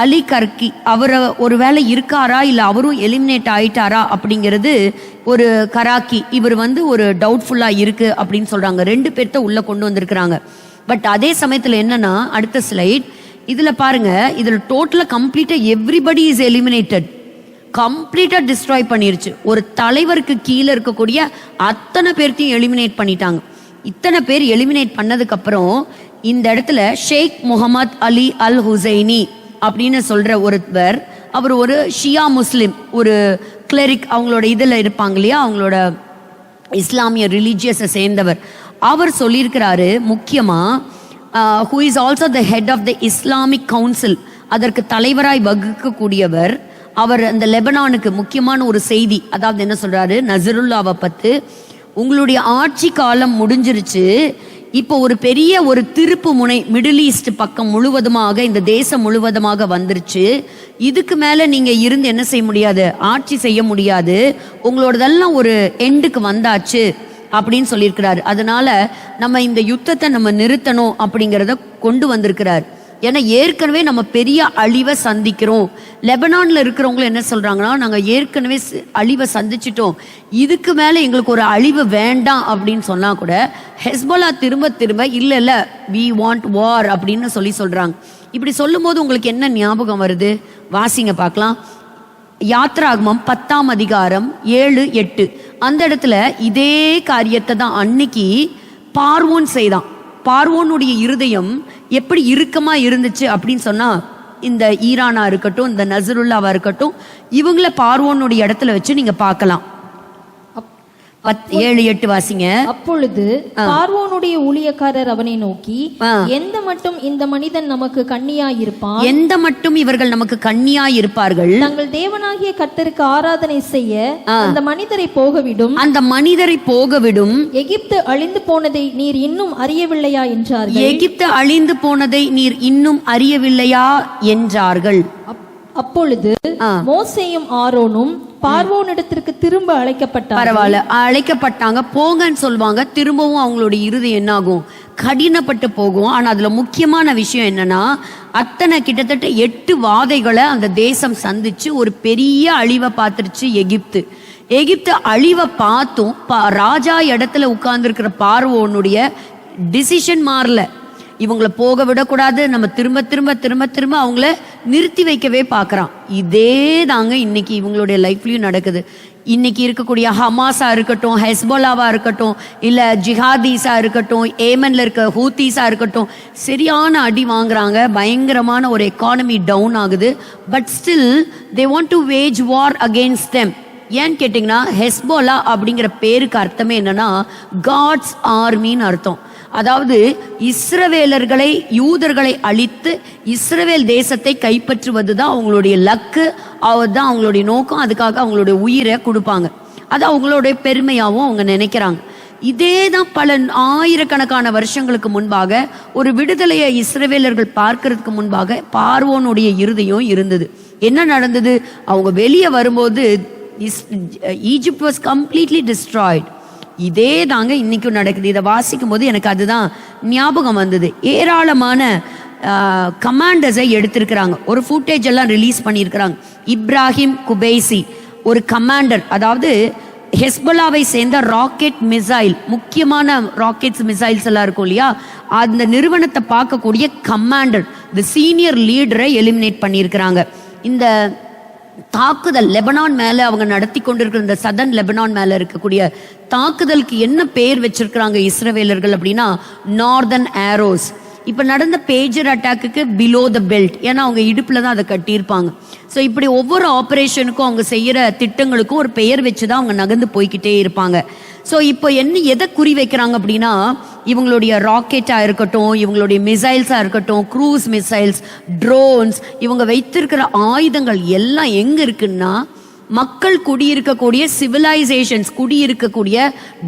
அலி கர்கி. அவர் ஒரு வேளை இருக்காரா இல்லை அவரும் எலிமினேட் ஆயிட்டாரா அப்படிங்கிறது ஒரு கராக்கி. இவர் ஒரு டவுட்ஃபுல்லாக இருக்குது அப்படின்னு சொல்கிறாங்க. 2 பேர்த்த உள்ளே கொண்டு வந்திருக்கிறாங்க. பட் அதே சமயத்தில் என்னன்னா அடுத்த ஸ்லைட் இதுல பாருங்க, இதுல டோட்டலா கம்ப்ளீட்டா எவ்ரிபடி இஸ் எலிமினேட்டட். கம்ப்ளீட்டா டிஸ்ட்ராய் பண்ணிருச்சு. ஒரு தலைவருக்கு கீழே இருக்கக்கூடிய அத்தனை பேர்த்தையும் எலிமினேட் பண்ணிட்டாங்க. இத்தனை பேர் எலிமினேட் பண்ணதுக்கு அப்புறம் இந்த இடத்துல ஷேக் முகமது அலி அல் ஹுசைனி அப்படின்னு சொல்ற ஒருவர், அவர் ஒரு ஷியா முஸ்லிம், ஒரு கிளரிக், அவங்களோட இதுல இருப்பாங்க இல்லையா, அவங்களோட இஸ்லாமிய ரிலீஜியஸை சேர்ந்தவர். அவர் சொல்லியிருக்கிறாரு முக்கியமா who is also the head of the Islamic Council, அதற்கு தலைவராய் வகுக்கக்கூடியவர். அவர் அந்த லெபனானுக்கு முக்கியமான ஒரு செய்தி, அதாவது என்ன சொல்றாரு, நசருல்லாவை பத்து, உங்களுடைய ஆட்சி காலம் முடிஞ்சிருச்சு, இப்போ ஒரு பெரிய ஒரு திருப்பு முனை மிடில் ஈஸ்ட் பக்கம் முழுவதுமாக இந்த தேசம் முழுவதுமாக வந்துருச்சு. இதுக்கு மேல நீங்க இருந்து என்ன செய்ய முடியாது, ஆட்சி செய்ய முடியாது, உங்களோடதெல்லாம் ஒரு எண்டுக்கு வந்தாச்சு அப்படின்னு சொல்லியிருக்கிறாரு. அதனால நம்ம இந்த யுத்தத்தை நம்ம நிறுத்தணும் அப்படிங்கிறத கொண்டு வந்திருக்கிறார். ஏன்னா ஏற்கனவே நம்ம பெரிய அழிவை சந்திக்கிறோம். லெபனான்ல இருக்கிறவங்க என்ன சொல்றாங்கன்னா, நாங்க ஏற்கனவே அழிவை சந்திச்சிட்டோம், இதுக்கு மேல எங்களுக்கு ஒரு அழிவு வேண்டாம் அப்படின்னு சொன்னா கூட ஹெஸ்போலா திரும்ப திரும்ப இல்ல we want war அப்படின்னு சொல்றாங்க. இப்படி சொல்லும் போது உங்களுக்கு என்ன ஞாபகம் வருது, வாசிங்க பார்க்கலாம். யாத்ராகமம் 10ஆம் அதிகாரம் 7-8 அந்த இடத்துல இதே காரியத்தை தான் அன்னைக்கு பார்வோன் செய்தான். பார்வோனுடைய இருதயம் எப்படி இறுக்கமா இருந்துச்சு அப்படின்னு சொன்னா, இந்த ஈரானா இருக்கட்டும், இந்த நசருல்லாவா இருக்கட்டும், இவங்கள பார்வோனுடைய இடத்துல வச்சு நீங்க பார்க்கலாம். 7-8 வாசிங்க. அப்பொழுது பார்வோனுடைய ஊழியக்காரர் அவனை நோக்கி, எந்த மட்டும் இந்த மனிதன் நமக்கு கண்ணியாயிருப்பான், எந்த மட்டும் இவர்கள் நமக்கு கண்ணியாயிருப்பார்கள், தங்கள் தேவனாகிய கர்த்தருக்கு ஆராதனை செய்ய அந்த மனிதரை போகவிடும், அந்த மனிதரை போகவிடும், எகிப்து அழிந்து போனதை நீர் இன்னும் அறியவில்லையா என்றார்கள். எகிப்து அழிந்து போனதை நீர் இன்னும் அறியவில்லையா என்றார்கள். அப்பொழுது மோசேயும் ஆரோனும் பார்வோனிடத்திற்கு திரும்ப அழைக்கப்பட்டார். பரவாயில்ல, அழைக்கப்பட்டாங்க, போங்கன்னு சொல்லுவாங்க. திரும்பவும் அவங்களுடைய இருதயம் என்ன ஆகும், கடினப்பட்டு போகும். ஆனா அதுல முக்கியமான விஷயம் என்னன்னா, அத்தனை கிட்டத்தட்ட 8 வாதைகளை அந்த தேசம் சந்திச்சு ஒரு பெரிய அழிவை பார்த்துருச்சு எகிப்து. எகிப்து அழிவை பார்த்தும் ராஜா இடத்துல உட்கார்ந்துருக்கிற பார்வோனுடைய டிசிஷன் மாறல. இவங்களை போக விடக்கூடாது, நம்ம திரும்ப திரும்ப திரும்ப திரும்ப அவங்கள நிறுத்தி வைக்கவே பார்க்குறான். இதே தாங்க இன்னைக்கு இவங்களுடைய லைஃப்லையும் நடக்குது. இன்னைக்கு இருக்கக்கூடிய ஹமாஸா இருக்கட்டும், ஹெஸ்போலாவா இருக்கட்டும், இல்லை ஜிஹாதீஸா இருக்கட்டும், ஏமன்ல இருக்க ஹூத்தீஸா இருக்கட்டும், சரியான அடி வாங்குறாங்க. பயங்கரமான ஒரு எக்கானமி டவுன் ஆகுது. But still they want to wage war against them. ஏன்னு கேட்டிங்கன்னா, ஹெஸ்போலா அப்படிங்கிற பேருக்கு அர்த்தமே என்னன்னா காட்ஸ் ஆர்மின்னு அர்த்தம். அதாவது இஸ்ரவேலர்களை, யூதர்களை அழித்து இஸ்ரவேல் தேசத்தை கைப்பற்றுவது தான் அவங்களுடைய லக்கு, அதுதான் அவங்களுடைய நோக்கம். அதுக்காக அவங்களுடைய உயிரை கொடுப்பாங்க. அது அவங்களுடைய பெருமையாகவும் அவங்க நினைக்கிறாங்க. இதே தான் பல ஆயிரக்கணக்கான வருஷங்களுக்கு முன்பாக ஒரு விடுதலையை இஸ்ரவேலர்கள் பார்க்கறதுக்கு முன்பாக பார்வோனுடைய இருதயம் இருந்தது. என்ன நடந்தது, அவங்க வெளியே வரும்போது ஈஜிப்ட் வாஸ் கம்ப்ளீட்லி டிஸ்ட்ராய்ட். இதே தாங்க இன்னைக்கும் நடக்குது. இதை வாசிக்கும் போது எனக்கு அதுதான் ஞாபகம் வந்தது. ஏராளமான கமாண்டர்ஸை எடுத்திருக்கிறாங்க, ஒரு ஃபுட்டேஜ் எல்லாம் ரிலீஸ் பண்ணியிருக்கிறாங்க. இப்ராஹிம் குபைசி ஒரு கமாண்டர், அதாவது ஹெஸ்போலாவை சேர்ந்த ராக்கெட் மிசைல், முக்கியமான ராக்கெட்ஸ் மிசைல்ஸ் எல்லாம் இருக்கும் இல்லையா, அந்த நிறுவனத்தை பார்க்கக்கூடிய கமாண்டர், தி சீனியர் லீடரை எலிமினேட் பண்ணியிருக்கிறாங்க. இந்த தாக்குதல் லெபனான் மேல அவங்க நடத்தி கொண்டிருக்கிற இந்த சதன் லெபனான் மேல இருக்கக்கூடிய தாக்குதலுக்கு என்ன பேர் வச்சிருக்கிறாங்க இஸ்ரவேலர்கள் அப்படின்னா, நார்தர்ன் ஆரோஸ். இப்ப நடந்த pager attack below the belt, ஏன்னா அவங்க இடுப்புல தான் அதை கட்டியிருப்பாங்க. ஸோ இப்படி ஒவ்வொரு ஆப்ரேஷனுக்கும் அவங்க செய்யற திட்டங்களுக்கும் ஒரு பெயர் வச்சுதான் அவங்க நகர்ந்து போய்கிட்டே இருப்பாங்க. ஸோ இப்போ எதை குறி வைக்கிறாங்க அப்படின்னா, இவங்களுடைய ராக்கெட்டாக இருக்கட்டும், இவங்களுடைய மிசைல்ஸாக இருக்கட்டும், க்ரூஸ் மிசைல்ஸ், ட்ரோன்ஸ், இவங்க வைத்திருக்கிற ஆயுதங்கள் எல்லாம் எங்கே இருக்குன்னா, மக்கள் குடியிருக்கக்கூடிய சிவிலைசேஷன்ஸ் குடியிருக்கக்கூடிய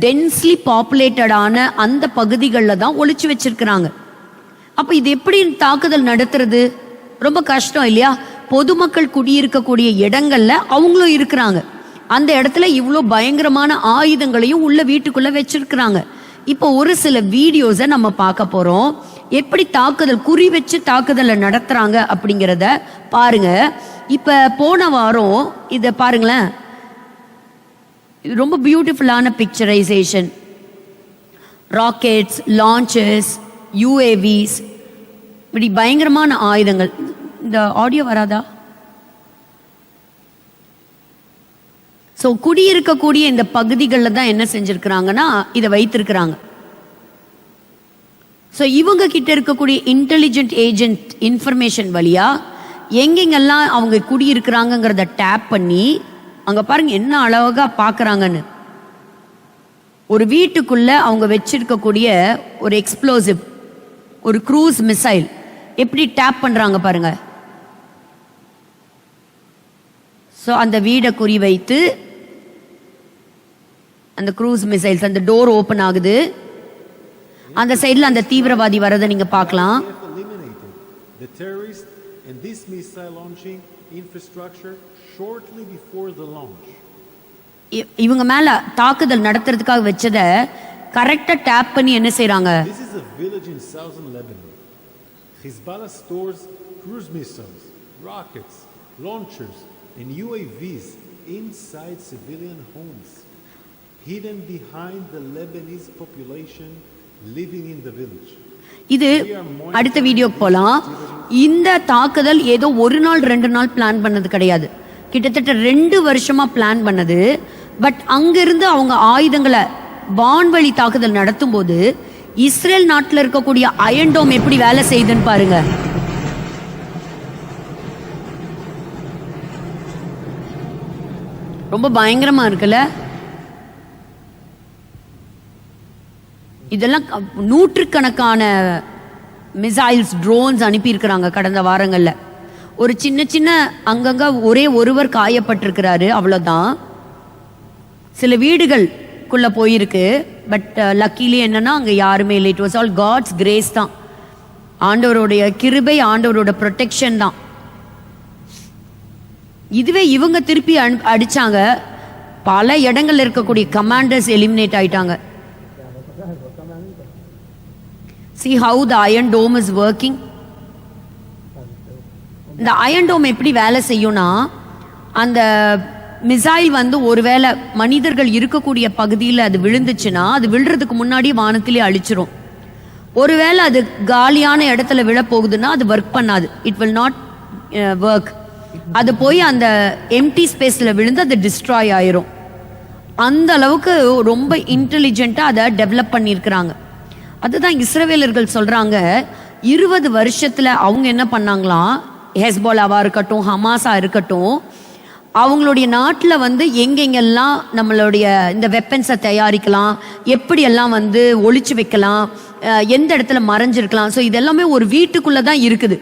டென்ஸ்லி பாப்புலேட்டடான அந்த பகுதிகளில் தான் ஒளிச்சு வச்சிருக்கிறாங்க. அப்போ இது எப்படி தாக்குதல் நடத்துறது, ரொம்ப கஷ்டம் இல்லையா? பொதுமக்கள் குடியிருக்கக்கூடிய இடங்கள்ல அவங்களும் இருக்கிறாங்க. அந்த இடத்துல இவ்வளோ பயங்கரமான ஆயுதங்களையும் உள்ள வீட்டுக்குள்ள வச்சிருக்கிறாங்க. இப்போ ஒரு சில வீடியோஸை நம்ம பார்க்க போறோம், எப்படி தாக்குதல் குறி வச்சு தாக்குதலை நடத்துறாங்க அப்படிங்கிறத பாருங்க. இப்ப போன வாரம் இதை பாருங்களேன், இது ரொம்ப பியூட்டிஃபுல்லான பிக்சரைசேஷன். ராக்கெட்ஸ், லான்ச்சஸ், யூஏவிஸ், இப்படி பயங்கரமான ஆயுதங்கள். இந்த ஆடியோ வராதா? ஸோ குடியிருக்கக்கூடிய இந்த பகுதிகளில் தான் என்ன செஞ்சிருக்கிறாங்கன்னா இதை வைத்திருக்கிறாங்க. ஸோ இவங்க கிட்ட இருக்கக்கூடிய இன்டெலிஜென்ட் ஏஜென்ட் இன்ஃபர்மேஷன் வழியா எங்கெங்கெல்லாம் அவங்க குடியிருக்கிறாங்கிறத டேப் பண்ணி, அங்கே பாருங்க என்ன அழகா பார்க்குறாங்கன்னு. ஒரு வீட்டுக்குள்ள அவங்க வச்சிருக்கக்கூடிய ஒரு எக்ஸ்ப்ளோசிவ், ஒரு க்ரூஸ் மிசைல் எப்படி டேப் பண்றாங்க பாருங்க. ஸோ அந்த வீடை குறி வைத்து அந்த க்ரூஸ் மிசைல்ஸ், அந்த டோர் ஓப்பன் ஆகுது. அந்த சைடுல அந்த தீவிரவாதி வரதை நீங்க பார்க்கலாம். Eliminated the terrorist and this missile launching infrastructure shortly before the launch. இவங்க மேல தாக்குதல் நடத்துறதுக்காக வச்சதை கரெக்டா டேப் பண்ணி என்ன செய்றாங்க? This is a village in southern Lebanon. Hezbollah stores cruise missiles, rockets, launchers, and UAVs inside civilian homes, hidden behind the Lebanese population living in the village. இது அடுத்த வீடியோ போலாம். இந்த தாக்குதல் ஏதோ ஒரு நாள் 2 நாள் பிளான் பண்ணது கிடையாது, கிட்டத்தட்ட 2 வருஷமா பிளான் பண்ணது. பட் அங்கிருந்து அவங்க ஆயுதங்களை வான்வழி தாக்குதல் நடத்தும் போது இஸ்ரேல் நாட்டில் இருக்கக்கூடிய அயன் டோம் எப்படி வேலை செய்யுதுன்னு பாருங்க. ரொம்ப பயங்கரமா இருக்குல்ல. இதெல்லாம் நூற்றுக்கணக்கான மிசைல்ஸ், ட்ரோன்ஸ் அனுப்பியிருக்கிறாங்க கடந்த வாரங்கள்ல. ஒரு சின்ன சின்ன அங்கங்க ஒரே ஒருவர் காயப்பட்டிருக்கிறாரு, அவ்வளவுதான். சில வீடுகளுக்குள்ள போயிருக்கு. பட் லக்கிலி என்னன்னா அங்க யாருமே இல்லை. It was all God's grace தான், ஆண்டவருடைய கிருபை, ஆண்டவரோட ப்ரொடெக்ஷன் தான். இதுவே இவங்க திருப்பி அடிச்சாங்க, பல இடங்கள்ல இருக்கக்கூடிய கமாண்டர்ஸ் எலிமினேட் ஆயிட்டாங்க. See how the iron dome is working. இந்த அயன் டோம் எப்படி வேலை செய்யும்னா, அந்த மிசைல் வந்து ஒருவேளை மனிதர்கள் இருக்கக்கூடிய பகுதியில் அது விழுந்துச்சுன்னா அது விழுறதுக்கு முன்னாடி வானத்திலே அழிச்சிரும். ஒருவேளை அது காலியான இடத்துல விழ போகுதுன்னா அது ஒர்க் பண்ணாது, இட் வில் நாட் ஒர்க். அது போய் அந்த எம்டி ஸ்பேஸில் விழுந்து அது டிஸ்ட்ராய் ஆயிரும். அந்த அளவுக்கு ரொம்ப இன்டெலிஜென்ட்டாக அதை டெவலப் பண்ணியிருக்கிறாங்க. அதுதான் இஸ்ரவேலர்கள் சொல்கிறாங்க, 20 வருஷத்தில் அவங்க என்ன பண்ணாங்களாம், ஹெஸ்போலாவாக இருக்கட்டும், ஹமாஸா இருக்கட்டும், அவங்களுடைய நாட்டில் வந்து எங்கெங்கெல்லாம் நம்மளுடைய இந்த வெப்பன்ஸை தயாரிக்கலாம், எப்படியெல்லாம் வந்து ஒளிச்சு வைக்கலாம், எந்த இடத்துல மறைஞ்சிருக்கலாம், ஸோ இதெல்லாமே ஒரு வீட்டுக்குள்ளே தான் இருக்குது.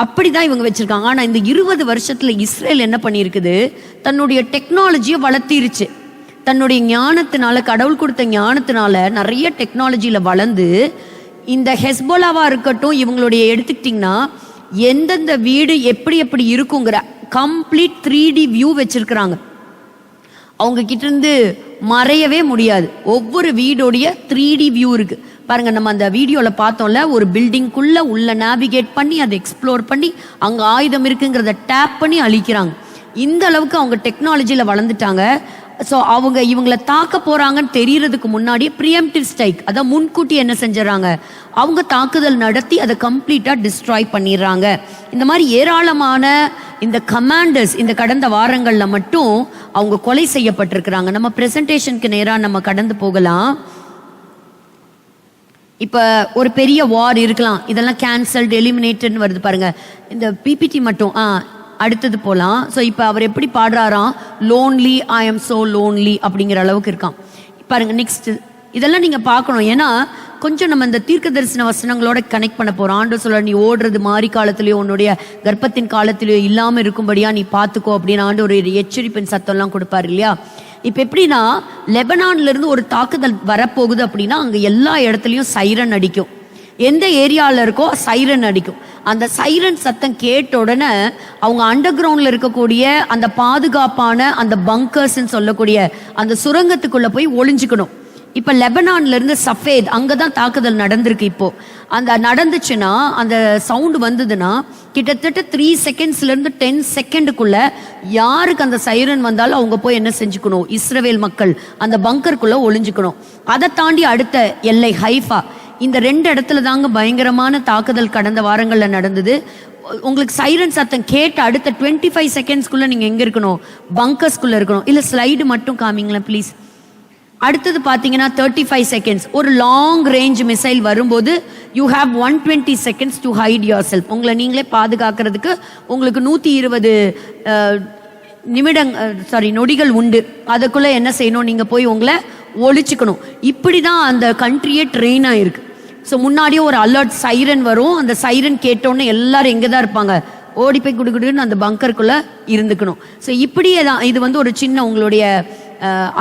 அப்படி தான் இவங்க வச்சுருக்காங்க. ஆனால் இந்த 20 வருஷத்தில் இஸ்ரேல் என்ன பண்ணியிருக்குது, தன்னுடைய டெக்னாலஜியை வளர்த்திருச்சு. தன்னுடைய ஞானத்தினால, கடவுள் கொடுத்த ஞானத்தினால நிறைய டெக்னாலஜியில் வளர்ந்து, இந்த ஹெஸ்போலாவாக இருக்கட்டும், இவங்களுடைய எடுத்துக்கிட்டிங்கன்னா எந்தெந்த வீடு எப்படி எப்படி இருக்குங்கிற கம்ப்ளீட் 3D வியூ வச்சிருக்கிறாங்க. அவங்க கிட்ட இருந்து மறையவே முடியாது. ஒவ்வொரு வீடோடைய 3D வியூ இருக்கு பாருங்க. நம்ம அந்த வீடியோல பார்த்தோம்ல, ஒரு பில்டிங்குள்ள உள்ள நேவிகேட் பண்ணி அதை எக்ஸ்ப்ளோர் பண்ணி அங்க ஆயுதம் இருக்குங்கிறத டேப் பண்ணி அழிக்கிறாங்க. இந்த அளவுக்கு அவங்க டெக்னாலஜியில் வளர்ந்துட்டாங்க. ஸோ அவங்க இவங்களை தாக்க போறாங்கன்னு தெரியறதுக்கு முன்னாடியே ப்ரீஎம்டிவ் ஸ்ட்ரைக், அதான் முன்கூட்டி என்ன செஞ்சிடறாங்க, அவங்க தாக்குதல் நடத்தி அதை கம்ப்ளீட்டாக டிஸ்ட்ராய் பண்ணிடுறாங்க. இந்த மாதிரி ஏராளமான இந்த கமாண்டர்ஸ் இந்த கடந்த வாரங்களில் மட்டும் அவங்க கொலை செய்யப்பட்டிருக்கிறாங்க. நம்ம பிரசன்டேஷனுக்கு நேராக நம்ம கடந்து போகலாம். இப்போ ஒரு பெரிய வார் இருக்கலாம், இதெல்லாம் கேன்சல்டு, எலிமினேட்டட்னு வருது பாருங்க. இந்த பிபிடி மட்டும் அடுத்தது போகலாம். ஸோ இப்போ அவர் எப்படி பாடுறாராம், lonely, I am so lonely அப்படிங்கிற அளவுக்கு இருக்கான் பாருங்க. நெக்ஸ்ட் இதெல்லாம் நீங்கள் பார்க்கணும், ஏன்னா கொஞ்சம் நம்ம இந்த தீர்க்க தரிசன வசனங்களோட கனெக்ட் பண்ண போகிறோம். ஆண்டு சொல்ல, நீ ஓடுறது மாறி காலத்திலேயோ உன்னுடைய கர்ப்பத்தின் காலத்திலேயோ இல்லாமல் இருக்கும்படியா நீ பார்த்துக்கோ அப்படின்னு ஆண்டு ஒரு எச்சரிப்பின் சத்தம்லாம் கொடுப்பாரு இல்லையா. இப்போ எப்படின்னா, லெபனான்ல இருந்து ஒரு தாக்குதல் வரப்போகுது அப்படின்னா அங்கே எல்லா இடத்துலையும் சைரன் அடிக்கும். எந்த ஏரியாவில் இருக்கோ சைரன் அடிக்கும். அந்த சைரன் சத்தம் கேட்ட உடனே அவங்க அண்டர் கிரவுண்டில் இருக்கக்கூடிய அந்த பாதுகாப்பான அந்த பங்கர்ஸ்ன்னு சொல்லக்கூடிய அந்த சுரங்கத்துக்குள்ளே போய் ஒளிஞ்சுக்கணும். இப்போ லெபனான்ல இருந்து சஃபேத் அங்கே தான் தாக்குதல் நடந்திருக்கு. இப்போ அந்த நடந்துச்சுன்னா, அந்த சவுண்டு வந்ததுன்னா கிட்டத்தட்ட 3 செகண்ட்ஸ்லேருந்து 10 செகண்டுக்குள்ள யாருக்கு அந்த சைரன் வந்தாலும் அவங்க போய் என்ன செஞ்சுக்கணும், இஸ்ரவேல் மக்கள் அந்த பங்கருக்குள்ள ஒளிஞ்சுக்கணும். அதை தாண்டி அடுத்த எல்லை ஹைஃபா, இந்த 2 இடத்துல தாங்க பயங்கரமான தாக்குதல் கடந்த வாரங்களில் நடந்தது. உங்களுக்கு சைரன் சத்தம் கேட்ட அடுத்த 25 செகண்ட்ஸ்குள்ள நீங்க எங்க இருக்கணும், பங்கர்ஸ்குள்ள இருக்கணும். இல்ல ஸ்லைடு மட்டும் காமிங்களேன் ப்ளீஸ். அடுத்தது பார்த்தீங்கன்னா 35 செகண்ட்ஸ். ஒரு லாங் ரேஞ்ச் மிசைல் வரும்போது you have 120 seconds to hide yourself. உங்களை நீங்களே பாதுகாக்கிறதுக்கு உங்களுக்கு 120 நொடிகள் உண்டு. அதுக்குள்ள என்ன செய்யணும், நீங்க போய் உங்களை ஒழிச்சுக்கணும். இப்படி தான் அந்த கண்ட்ரியே ட்ரெயின் ஆயிருக்கு. ஸோ முன்னாடியே ஒரு அலர்ட் சைரன் வரும். அந்த சைரன் கேட்டோன்னே எல்லாரும் எங்கே தான் இருப்பாங்க, ஓடி போய் குடுகுடுன்னு அந்த பங்கருக்குள்ள இருந்துக்கணும். ஸோ இப்படியே தான் இது வந்து ஒரு சின்ன உங்களுடைய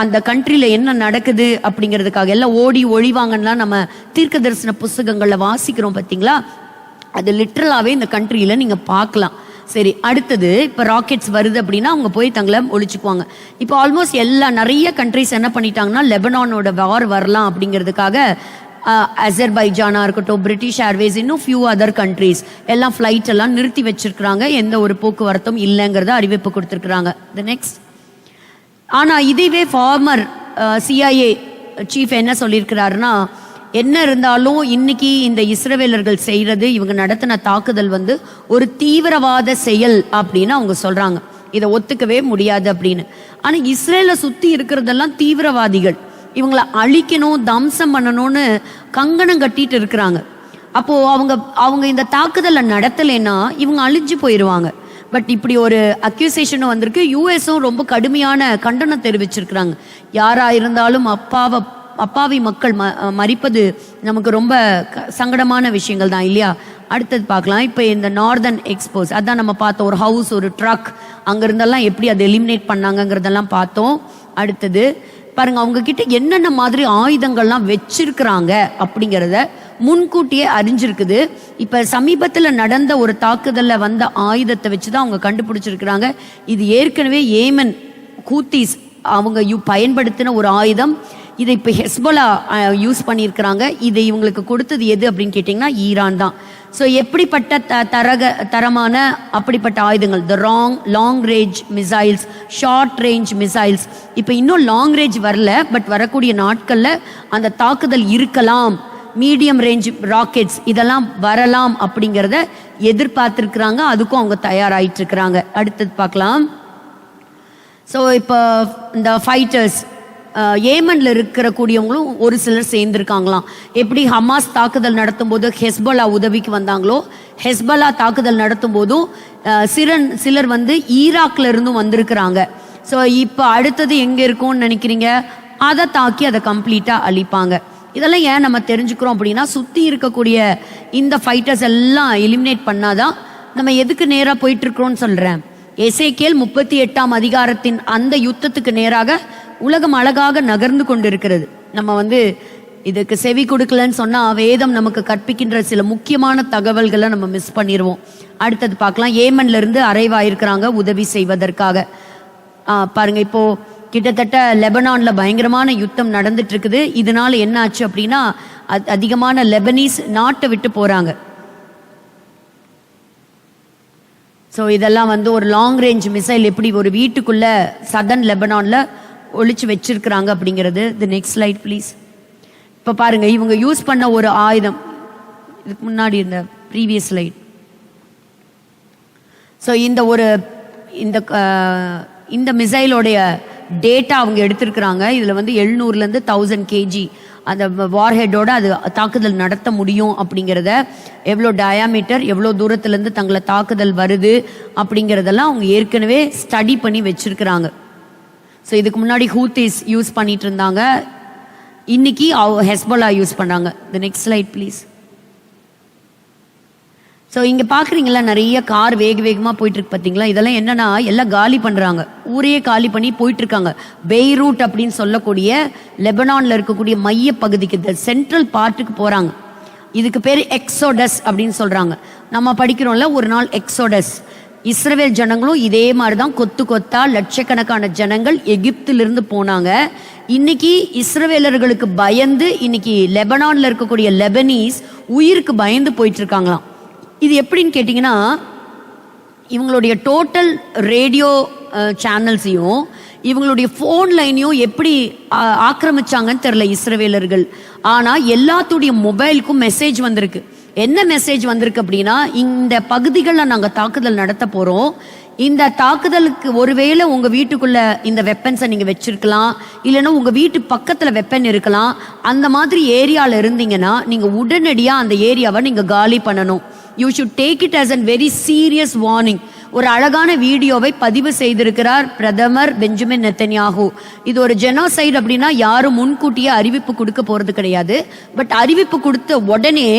அந்த கண்ட்ரியில என்ன நடக்குது அப்படிங்கிறதுக்காக எல்லாம் ஓடி ஒழிவாங்கன்னா நம்ம தீர்க்க தரிசன புஸ்தகங்கள்ல வாசிக்கிறோம் பார்த்தீங்களா, அது லிட்ரலாவே இந்த கண்ட்ரியில நீங்க பார்க்கலாம். சரி, அடுத்தது இப்போ ராக்கெட்ஸ் வருது அப்படின்னா அவங்க போய் தங்களை ஒழிச்சுக்குவாங்க. இப்போ ஆல்மோஸ்ட் நிறைய கண்ட்ரிஸ் என்ன பண்ணிட்டாங்கன்னா லெபனானோட வார் வரலாம் அப்படிங்கிறதுக்காக அசர்பைஜானா இருக்கட்டும், பிரிட்டிஷ் ஏர்வேஸ், இன்னும் ஃபியூ அதர் கண்ட்ரிஸ் எல்லாம் ஃப்ளைட் எல்லாம் நிறுத்தி வச்சிருக்கிறாங்க. எந்த ஒரு போக்குவரத்தும் இல்லைங்கிறத அறிவிப்பு கொடுத்துருக்குறாங்க. த நெக்ஸ்ட், ஆனா இதுவே ஃபார்மர் CIA சீஃப் என்ன சொல்லியிருக்கிறாருன்னா, என்ன இருந்தாலும் இன்னைக்கு இந்த இஸ்ரவேலர்கள் செய்யறது, இவங்க நடத்தின தாக்குதல் ஒரு தீவிரவாத செயல் அப்படின்னு அவங்க சொல்றாங்க. இதை ஒத்துக்கவே முடியாது அப்படின்னு. ஆனா இஸ்ரேலை சுத்தி இருக்கிறதெல்லாம் தீவிரவாதிகள், இவங்களை அழிக்கணும், தம்சம் பண்ணணும்னு கங்கணம் கட்டிட்டு இருக்கிறாங்க. அப்போ அவங்க இந்த தாக்குதலை நடத்தலைன்னா இவங்க அழிஞ்சு போயிடுவாங்க. பட் இப்படி ஒரு அக்யூசேஷனும் வந்திருக்கு. யூஎஸும் ரொம்ப கடுமையான கண்டனம் தெரிவிச்சிருக்கிறாங்க. யாரா இருந்தாலும் அப்பாவி மக்கள் மரிப்பது நமக்கு ரொம்ப சங்கடமான விஷயங்கள் தான் இல்லையா. அடுத்தது பார்க்கலாம். இப்போ இந்த நார்தர்ன் எக்ஸ்போஸ், அதான் நம்ம பார்த்தோம். ஒரு ஹவுஸ், ஒரு ட்ரக், அங்கிருந்தெல்லாம் எப்படி அதை எலிமினேட் பண்ணாங்கிறதெல்லாம் பார்த்தோம். அடுத்தது பாருங்க, அவங்க கிட்ட என்னென்ன மாதிரி ஆயுதங்கள்லாம் வச்சிருக்கிறாங்க அப்படிங்கிறத முன்கூட்டியே அறிஞ்சிருக்குது. இப்ப சமீபத்துல நடந்த ஒரு தாக்குதல்ல வந்த ஆயுதத்தை வச்சுதான் அவங்க கண்டுபிடிச்சிருக்கிறாங்க. இது ஏற்கனவே ஏமன் ஹூத்திஸ் அவங்க பயன்படுத்தின ஒரு ஆயுதம். இதை இப்ப ஹெஸ்போலா யூஸ் பண்ணியிருக்கிறாங்க. இதை இவங்களுக்கு கொடுத்தது எது அப்படின்னு கேட்டீங்கன்னா ஈரான் தான். ஸோ எப்படிப்பட்ட தரமான அப்படிப்பட்ட ஆயுதங்கள், the long range missiles, short range missiles. இப்போ இன்னும் லாங் ரேஞ்ச் வரல, பட் வரக்கூடிய நாட்களில் அந்த தாக்குதல் இருக்கலாம். மீடியம் ரேஞ்ச் ராக்கெட்ஸ் இதெல்லாம் வரலாம் அப்படிங்கிறத எதிர்பார்த்துருக்குறாங்க. அதுக்கும் அவங்க தயாராகிட்டு இருக்கிறாங்க. அடுத்தது பார்க்கலாம். ஸோ இப்போ இந்த ஃபைட்டர்ஸ் ஏமன்ல இருக்கிற கூடியவங்களும் ஒரு சிலர் சேர்ந்திருக்காங்களாம். எப்படி ஹமாஸ் தாக்குதல் நடத்தும் போது ஹெஸ்போலா உதவிக்கு வந்தாங்களோ, ஹெஸ்போலா தாக்குதல் நடத்தும் போதும் சிலர் ஈராக்ல இருந்தும் வந்திருக்கிறாங்க. ஸோ இப்போ அடுத்தது எங்க இருக்கும்னு நினைக்கிறீங்க? அதை தாக்கி அதை கம்ப்ளீட்டா அழிப்பாங்க. இதெல்லாம் ஏன் நம்ம தெரிஞ்சுக்கிறோம் அப்படின்னா, சுத்தி இருக்கக்கூடிய இந்த ஃபைட்டர்ஸ் எல்லாம் எலிமினேட் பண்ணாதான் நம்ம எதுக்கு நேரா போயிட்டு இருக்கிறோம்னு சொல்றேன். எசேக்கியேல் 38ஆம் அதிகாரத்தின் அந்த யுத்தத்துக்கு நேராக உலகம் அழகாக நகர்ந்து கொண்டிருக்கிறது. நம்ம இதுக்கு செவி கொடுக்கலன்னு சொன்னா வேதம் நமக்கு கற்பிக்கின்ற சில முக்கியமான தகவல்களை நம்ம மிஸ் பண்ணிடுவோம். அடுத்தது பார்க்கலாம். ஏமன்ல இருந்து அரைவாயிருக்கிறாங்க உதவி செய்வதற்காக. பாருங்க, இப்போ கிட்டத்தட்ட லெபனான்ல பயங்கரமான யுத்தம் நடந்துட்டு இருக்குது. இதனால என்ன ஆச்சு அப்படின்னா, அதிகமான லெபனீஸ் நாட்டை விட்டு போறாங்க. ஸோ இதெல்லாம் ஒரு லாங் ரேஞ்ச் மிசைல் எப்படி ஒரு வீட்டுக்குள்ள சதர்ன் லெபனான்ல ஒழிச்சு வச்சிருக்கிறாங்க அப்படிங்கிறது. The next slide please. இப்போ பாருங்க, இவங்க யூஸ் பண்ண ஒரு ஆயுதம், இதுக்கு முன்னாடி இருந்த ப்ரீவியஸ் ஸ்லைட். ஸோ இந்த மிசைலோடைய டேட்டா அவங்க எடுத்திருக்கிறாங்க. இதுல 700 to 1000 kg அந்த வார்ஹெட்டோட அது தாக்குதல் நடத்த முடியும் அப்படிங்கிறத, எவ்வளோ டயாமீட்டர், எவ்வளோ தூரத்துலேருந்து தங்களை தாக்குதல் வருது அப்படிங்கிறதெல்லாம் அவங்க ஏற்கனவே ஸ்டடி பண்ணி வச்சிருக்கிறாங்க. ஸோ இதுக்கு முன்னாடி ஹூத்திஸ் யூஸ் பண்ணிட்டு இருந்தாங்க, இன்னைக்கு ஹெஸ்போலா யூஸ் பண்ணாங்க. The next slide please. So இங்கே பார்க்குறீங்களா, நிறைய கார் வேகமாக போயிட்டு இருக்கு பார்த்தீங்களா. இதெல்லாம் என்னன்னா எல்லாம் காலி பண்ணுறாங்க, ஊரையே காலி பண்ணி போயிட்டு இருக்காங்க. பெய்ரூட் அப்படின்னு சொல்லக்கூடிய லெபனான்ல இருக்கக்கூடிய மைய பகுதிக்கு, இந்த சென்ட்ரல் பார்ட்டுக்கு போகிறாங்க. இதுக்கு பேர் எக்ஸோடஸ் அப்படின்னு சொல்கிறாங்க. நம்ம படிக்கிறோம்ல ஒரு நாள் எக்ஸோடஸ். இஸ்ரவேல் ஜனங்களும் இதே மாதிரி தான் கொத்து கொத்தா லட்சக்கணக்கான ஜனங்கள் எகிப்திலிருந்து போனாங்க. இன்னைக்கு இஸ்ரவேலர்களுக்கு பயந்து இன்னைக்கு லெபனான்ல இருக்கக்கூடிய லெபனீஸ் உயிருக்கு பயந்து போயிட்டு இருக்காங்களாம். இது எப்படின்னு கேட்டிங்கன்னா, இவங்களுடைய டோட்டல் ரேடியோ சேனல்ஸையும் இவங்களுடைய ஃபோன் லைனையும் எப்படி ஆக்கிரமிச்சாங்கன்னு தெரியல இஸ்ரவேலர்கள். ஆனால் எல்லாத்துடைய மொபைலுக்கும் மெசேஜ் வந்திருக்கு. என்ன மெசேஜ் வந்திருக்கு அப்படின்னா, இந்த பகுதிகளில் நாங்கள் தாக்குதல் நடத்த போகிறோம், இந்த தாக்குதலுக்கு ஒருவேளை உங்க வீட்டுக்குள்ள இந்த வெப்பன்ஸை நீங்க வச்சிருக்கலாம், இல்லைன்னா உங்க வீட்டு பக்கத்துல வெப்பன் இருக்கலாம். அந்த மாதிரி ஏரியால இருந்தீங்கன்னா நீங்க உடனடியா அந்த ஏரியாவை நீங்க காலி பண்ணணும். You should take it as an very serious warning. ஒரு அழகான வீடியோவை பதிவு செய்திருக்கிறார் பிரதமர் பெஞ்சமின் நெத்தன்யாகு. இது ஒரு ஜெனோசைட் அப்படின்னா யாரும் முன்கூட்டியே அறிவிப்பு கொடுக்க போறது கிடையாது. பட் அறிவிப்பு கொடுத்த உடனே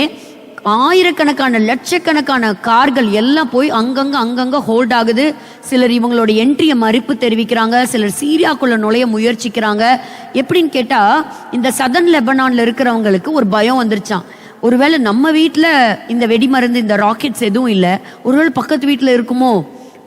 ஆயிரக்கணக்கான லட்சக்கணக்கான கார்கள் எல்லாம் போய் அங்கங்க ஹோல்ட் ஆகுது. சிலர் இவங்களோட என்ட்ரியை மறுப்பு தெரிவிக்கிறாங்க, சிலர் சீரியாக்குள்ள நுழைய முயற்சிக்கிறாங்க. எப்படின்னு கேட்டா, இந்த சதன் லெபனான்ல இருக்கிறவங்களுக்கு ஒரு பயம் வந்துருச்சான். ஒருவேளை நம்ம வீட்டில் இந்த வெடிமருந்து, இந்த ராக்கெட்ஸ் எதுவும் இல்லை, ஒருவேளை பக்கத்து வீட்டில் இருக்குமோ,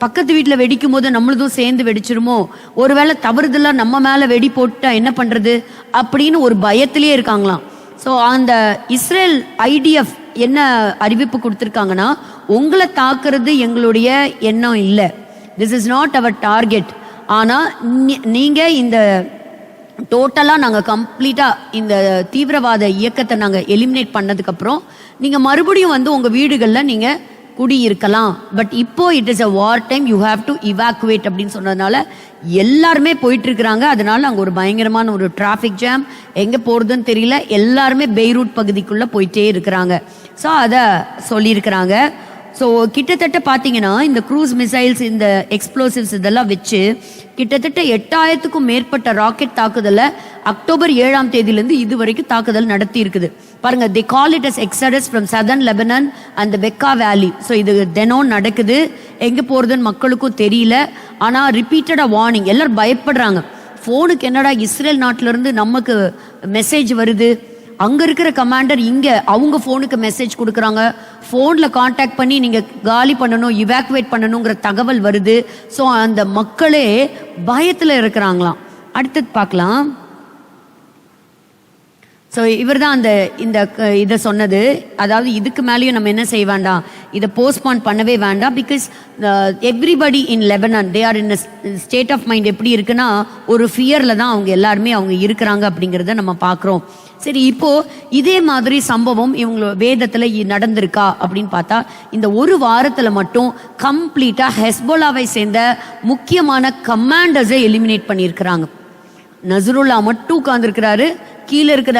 பக்கத்து வீட்டில் வெடிக்கும் போது நம்மளதும் சேர்ந்து வெடிச்சிருமோ, ஒருவேளை தவறுதெல்லாம் நம்ம மேலே வெடி போட்டா என்ன பண்ணுறது அப்படின்னு ஒரு பயத்திலே இருக்காங்களாம். ஸோ அந்த இஸ்ரேல் IDF என்ன அறிவிப்பு கொடுத்துருக்காங்கன்னா, உங்களை தாக்குறது எங்களுடைய எண்ணம் இல்லை, this is not our target. ஆனால் நீங்கள் இந்த டோட்டலாக நாங்கள் கம்ப்ளீட்டாக இந்த தீவிரவாத இயக்கத்தை நாங்கள் எலிமினேட் பண்ணதுக்கப்புறம் நீங்கள் மறுபடியும் வந்து உங்கள் வீடுகளில் நீங்கள் குடியிருக்கலாம். பட் இப்போ it is a war time, you have to evacuate அப்படின்னு சொன்னதுனால எல்லாருமே போயிட்டு இருக்கிறாங்க. அதனால அங்கே ஒரு பயங்கரமான ஒரு டிராஃபிக் ஜாம், எங்கே போகிறதுன்னு தெரியல, எல்லாருமே பெய்ரூட் பகுதிக்குள்ளே போயிட்டே இருக்கிறாங்க. ஸோ அதை சொல்லியிருக்கிறாங்க. ஸோ கிட்டத்தட்ட பார்த்தீங்கன்னா இந்த க்ரூஸ் மிசைல்ஸ், இந்த எக்ஸ்ப்ளோசிவ்ஸ் இதெல்லாம் வச்சு கிட்டத்தட்ட 8000க்கும் மேற்பட்ட ராக்கெட் தாக்குதலை அக்டோபர் 7ஆம் தேதியிலேருந்து இது வரைக்கும் தாக்குதல் நடத்தி இருக்குது. பாருங்க, they call it as exodus from southern Lebanon and the Bekaa Valley. So இது தினம் நடக்குது, எங்கே போகிறதுன்னு மக்களுக்கும் தெரியல. ஆனால் ரிப்பீட்டடாக வார்னிங், எல்லாரும் பயப்படுறாங்க. ஃபோனுக்கு என்னடா இஸ்ரேல் நாட்டிலேருந்து நமக்கு மெசேஜ் வருது, அங்கே இருக்கிற கமாண்டர் இங்கே அவங்க ஃபோனுக்கு மெசேஜ் கொடுக்குறாங்க, ஃபோனில் காண்டாக்ட் பண்ணி நீங்கள் காலி பண்ணணும், இவாக்குவேட் பண்ணணுங்கிற தகவல் வருது. ஸோ அந்த மக்களே பயத்தில் இருக்கிறாங்களாம். அடுத்தது பார்க்கலாம். ஸோ இவர் தான் இதை சொன்னது. அதாவது இதுக்கு மேலேயும் நம்ம என்ன செய்ய வேண்டாம், இதை போஸ்ட்பான் பண்ணவே வேண்டாம். Because everybody in Lebanon they are in state of mind. எப்படி இருக்குன்னா, ஒரு ஃபியரில் தான் அவங்க இருக்கிறாங்க அப்படிங்கிறத நம்ம பார்க்குறோம். சரி, இப்போ இதே மாதிரி சம்பவம் இவங்களோட வேதத்தில் நடந்திருக்கா அப்படின்னு பார்த்தா, இந்த ஒரு வாரத்தில் மட்டும் கம்ப்ளீட்டாக ஹெஸ்போலாவை சேர்ந்த முக்கியமான கமாண்டர்ஸை எலிமினேட் பண்ணியிருக்கிறாங்க. நஸ்ருல்லா மட்டும் உட்கார்ந்துருக்கிறாரு, கீழே இருக்கிற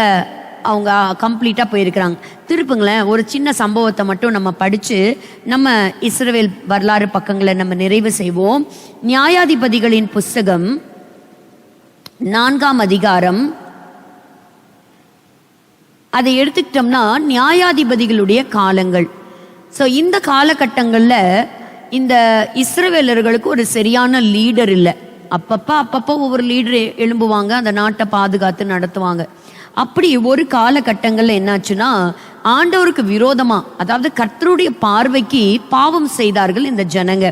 அவங்க கம்ப்ளீட்டாக போயிருக்கிறாங்க. திருப்புங்களேன், ஒரு சின்ன சம்பவத்தை மட்டும் நம்ம படித்து நம்ம இஸ்ரவேல் வரலாறு பக்கங்களை நம்ம நிறைவு செய்வோம். நியாயாதிபதிகளின் புஸ்தகம் 4ஆம் அதிகாரம் அதை எடுத்துக்கிட்டோம்னா, நியாயாதிபதிகளுடைய காலங்கள். ஸோ இந்த காலகட்டங்களில் இந்த இஸ்ரவேலர்களுக்கு ஒரு சரியான லீடர் இல்லை. அப்பப்போ ஒவ்வொரு லீடர் எழும்புவாங்க, அந்த நாட்டை பாதுகாத்து நடத்துவாங்க. அப்படி ஒரு காலகட்டங்களில் என்னாச்சுன்னா, ஆண்டவருக்கு விரோதமா, அதாவது கர்த்தருடைய பார்வைக்கு பாவம் செய்தார்கள் இந்த ஜனங்க.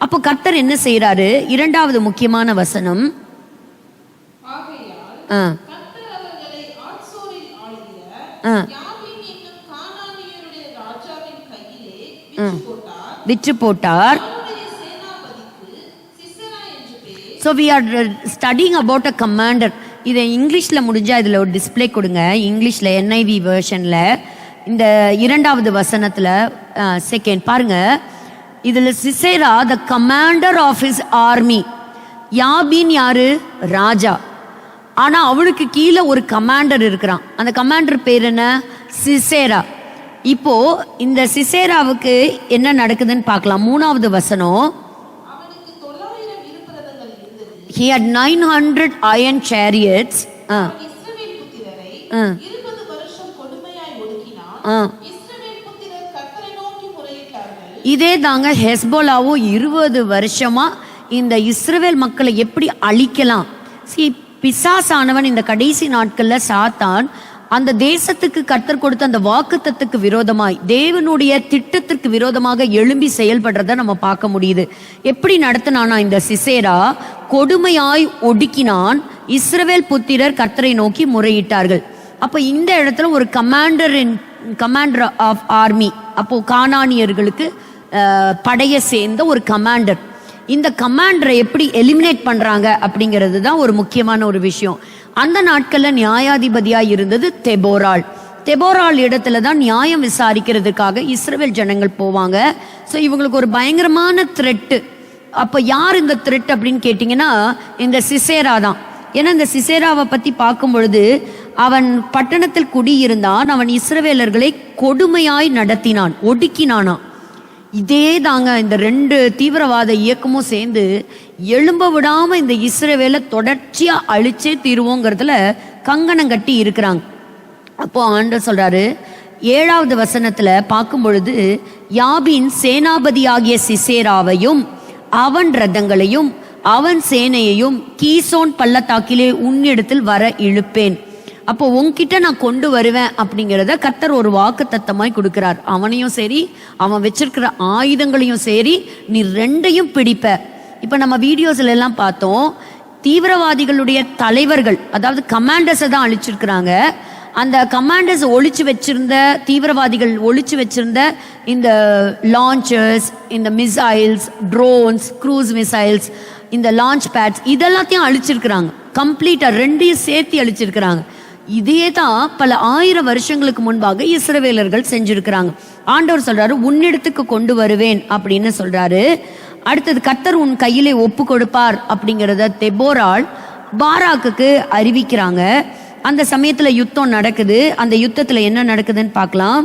அப்போ கர்த்தர் என்ன செய்யறாரு? 2வது முக்கியமான வசனம், விற்று போட்டார். So we are studying about a commander. இதை இங்கிலீஷில் முடிஞ்சால் இதில் ஒரு டிஸ்பிளே கொடுங்க. இங்கிலீஷில் NIV வெர்ஷனில் இந்த 2வது வசனத்தில் செகண்ட் பாருங்க. இதில் Sisera the commander of his army. Jabin யாரு? ராஜா. ஆனால் அவளுக்கு கீழே ஒரு கமாண்டர் இருக்கிறான். அந்த கமாண்டர் பேர் என்ன? சிசேரா. இப்போ இந்த சிசேராவுக்கு என்ன நடக்குதுன்னு பார்க்கலாம். 3வது வசனம், he had 900 iron chariots. இதே தாங்க ஹெஸ்போலாவும் 20 வருஷமா இந்த இஸ்ரவேல் மக்களை எப்படி அழிக்கலாம். பிசாசானவன் இந்த கடைசி நாட்கள்ல சாத்தான் அந்த தேசத்துக்கு கர்த்தர் கொடுத்த அந்த வாக்குத்தத்துக்கு விரோதமாய், தேவனுடைய திட்டத்திற்கு விரோதமாக எழும்பி செயல்படுறத நம்ம பார்க்க முடியுது. எப்படி நடத்தினானா இந்த சிசேரா? கொடுமையாய் ஒடுக்கினான். இஸ்ரவேல் புத்திரர் கர்த்தரை நோக்கி முறையிட்டார்கள். அப்போ இந்த இடத்துல ஒரு கமாண்டர் ஆஃப் ஆர்மி, அப்போ கானானியர்களுக்கு படைய சேர்ந்த ஒரு கமாண்டர். இந்த கமாண்டரை எப்படி எலிமினேட் பண்றாங்க அப்படிங்கிறது தான் ஒரு முக்கியமான ஒரு விஷயம். அந்த நாட்கள்ல நியாயாதிபதியா இருந்தது தெபோராள் இடத்துல தான் நியாயம் விசாரிக்கிறதுக்காக இஸ்ரவேல் ஜனங்கள் போவாங்க. ஸோ இவங்களுக்கு ஒரு பயங்கரமான த்ரெட்டு. அப்போ யார் இந்த த்ரெட் அப்படின்னு கேட்டிங்கன்னா, இந்த சிசேரா தான். ஏன்னா இந்த சிசேராவை பற்றி பார்க்கும் பொழுது, அவன் பட்டணத்தில் குடியிருந்தான், அவன் இஸ்ரவேலர்களை கொடுமையாய் நடத்தினான், ஒடுக்கினானான். இதே தாங்க இந்த 2 தீவிரவாத இயக்கமும் சேர்ந்து எழும்ப விடாம இந்த இஸ்ரவேலை தொடர்ச்சியா அழிச்சே தீருவோங்கிறதுல கங்கணம் கட்டி இருக்கிறாங்க. அப்போ ஆண்டவர் சொல்றாரு, 7வது வசனத்துல பார்க்கும் பொழுது, யாபின் சேனாபதியாகிய சிசேராவையும் அவன் ரதங்களையும் அவன் சேனையையும் கீசோன் பள்ளத்தாக்கிலே உன்னிடத்தில் வர இழுப்பேன். அப்போ உன்கிட்ட நான் கொண்டு வருவேன் அப்படிங்கிறத கர்த்தர் ஒரு வாக்கு தத்தமாய் கொடுக்கிறார். அவனையும் சரி, அவன் வச்சிருக்கிற ஆயுதங்களையும் சரி, நீ 2யும் பிடிப்ப. இப்ப நம்ம வீடியோஸ்ல எல்லாம் பார்த்தோம், தீவிரவாதிகளுடைய தலைவர்கள், அதாவது கமாண்டர்ஸை தான் அழிச்சிருக்கிறாங்க. அந்த கமாண்டர்ஸ் ஒளிச்சு வச்சிருந்த, தீவிரவாதிகள் ஒளிச்சு வச்சிருந்த இந்த லான்ச்சர்ஸ், இந்த மிசைல்ஸ், ட்ரோன்ஸ், க்ரூஸ் மிசைல்ஸ், இந்த லான்ச் பேட்ஸ், இதெல்லாத்தையும் அழிச்சிருக்கிறாங்க. கம்ப்ளீட்டா 2யும் சேர்த்து அழிச்சிருக்கிறாங்க. இதே தான் பல 1000 வருஷங்களுக்கு முன்பாக இஸ்ரவேலர்கள் செஞ்சிருக்கிறாங்க. ஆண்டவர் சொல்றாரு, உன்னிடத்துக்கு கொண்டு வருவேன் அப்படின்னு சொல்றாரு. அடுத்தது, கர்த்தர் உன் கையிலே ஒப்பு கொடுப்பார் அப்படிங்கிறத தெபோராள் பாராக்குக்கு அறிவிக்கிறாங்க. அந்த சமயத்துல யுத்தம் நடக்குது. அந்த யுத்தத்துல என்ன நடக்குதுன்னு பார்க்கலாம்.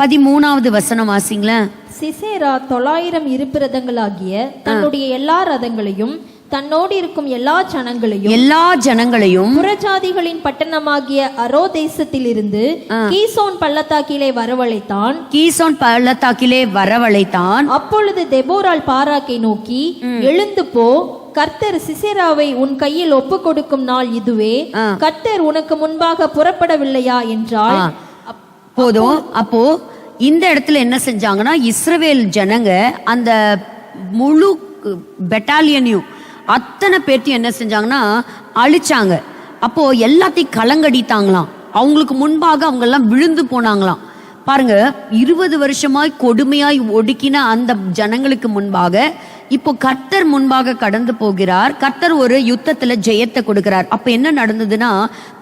13வது வசனம் வாசிங்களேன். சிசேரா 900 இருப்பு ரதங்களாகிய தன்னுடைய எல்லா ரதங்களையும் தன்னோடு இருக்கும் எல்லா ஜனங்களையும் புறஜாதிகளின் பட்டணமாகிய அரோ தேசத்திலிருந்து கீசோன் பள்ளத்தாக்கிலே வரவழைத்தான். அப்பொழுது தெபோராள் பாராக்கை நோக்கி, எழுந்து போ, கர்த்தர் சிசேராவை உன் கையில் ஒப்பு கொடுக்கும் நாள் இதுவே, கர்த்தர் உனக்கு முன்பாக புறப்படவில்லையா என்றால். போதும். அப்போ இந்த இடத்துல என்ன செஞ்சாங்கன்னா, இஸ்ரவேல் ஜனங்க அந்த முழு பெட்டாலியனையும் அத்தனை பேர்த்தையும் என்ன செஞ்சாங்கன்னா அழிச்சாங்க. அப்போ எல்லாத்தையும் கலங்கடித்தாங்களாம். அவங்களுக்கு முன்பாக அவங்க எல்லாம் விழுந்து போனாங்களாம். பாருங்க, 20 வருஷமாய் கொடுமையாய் ஒடுக்கின அந்த ஜனங்களுக்கு முன்பாக இப்போ கர்த்தர் முன்பாக கடந்து போகிறார். கர்த்தர் ஒரு யுத்தத்துல ஜெயத்தை கொடுக்கிறார். அப்ப என்ன நடந்ததுன்னா,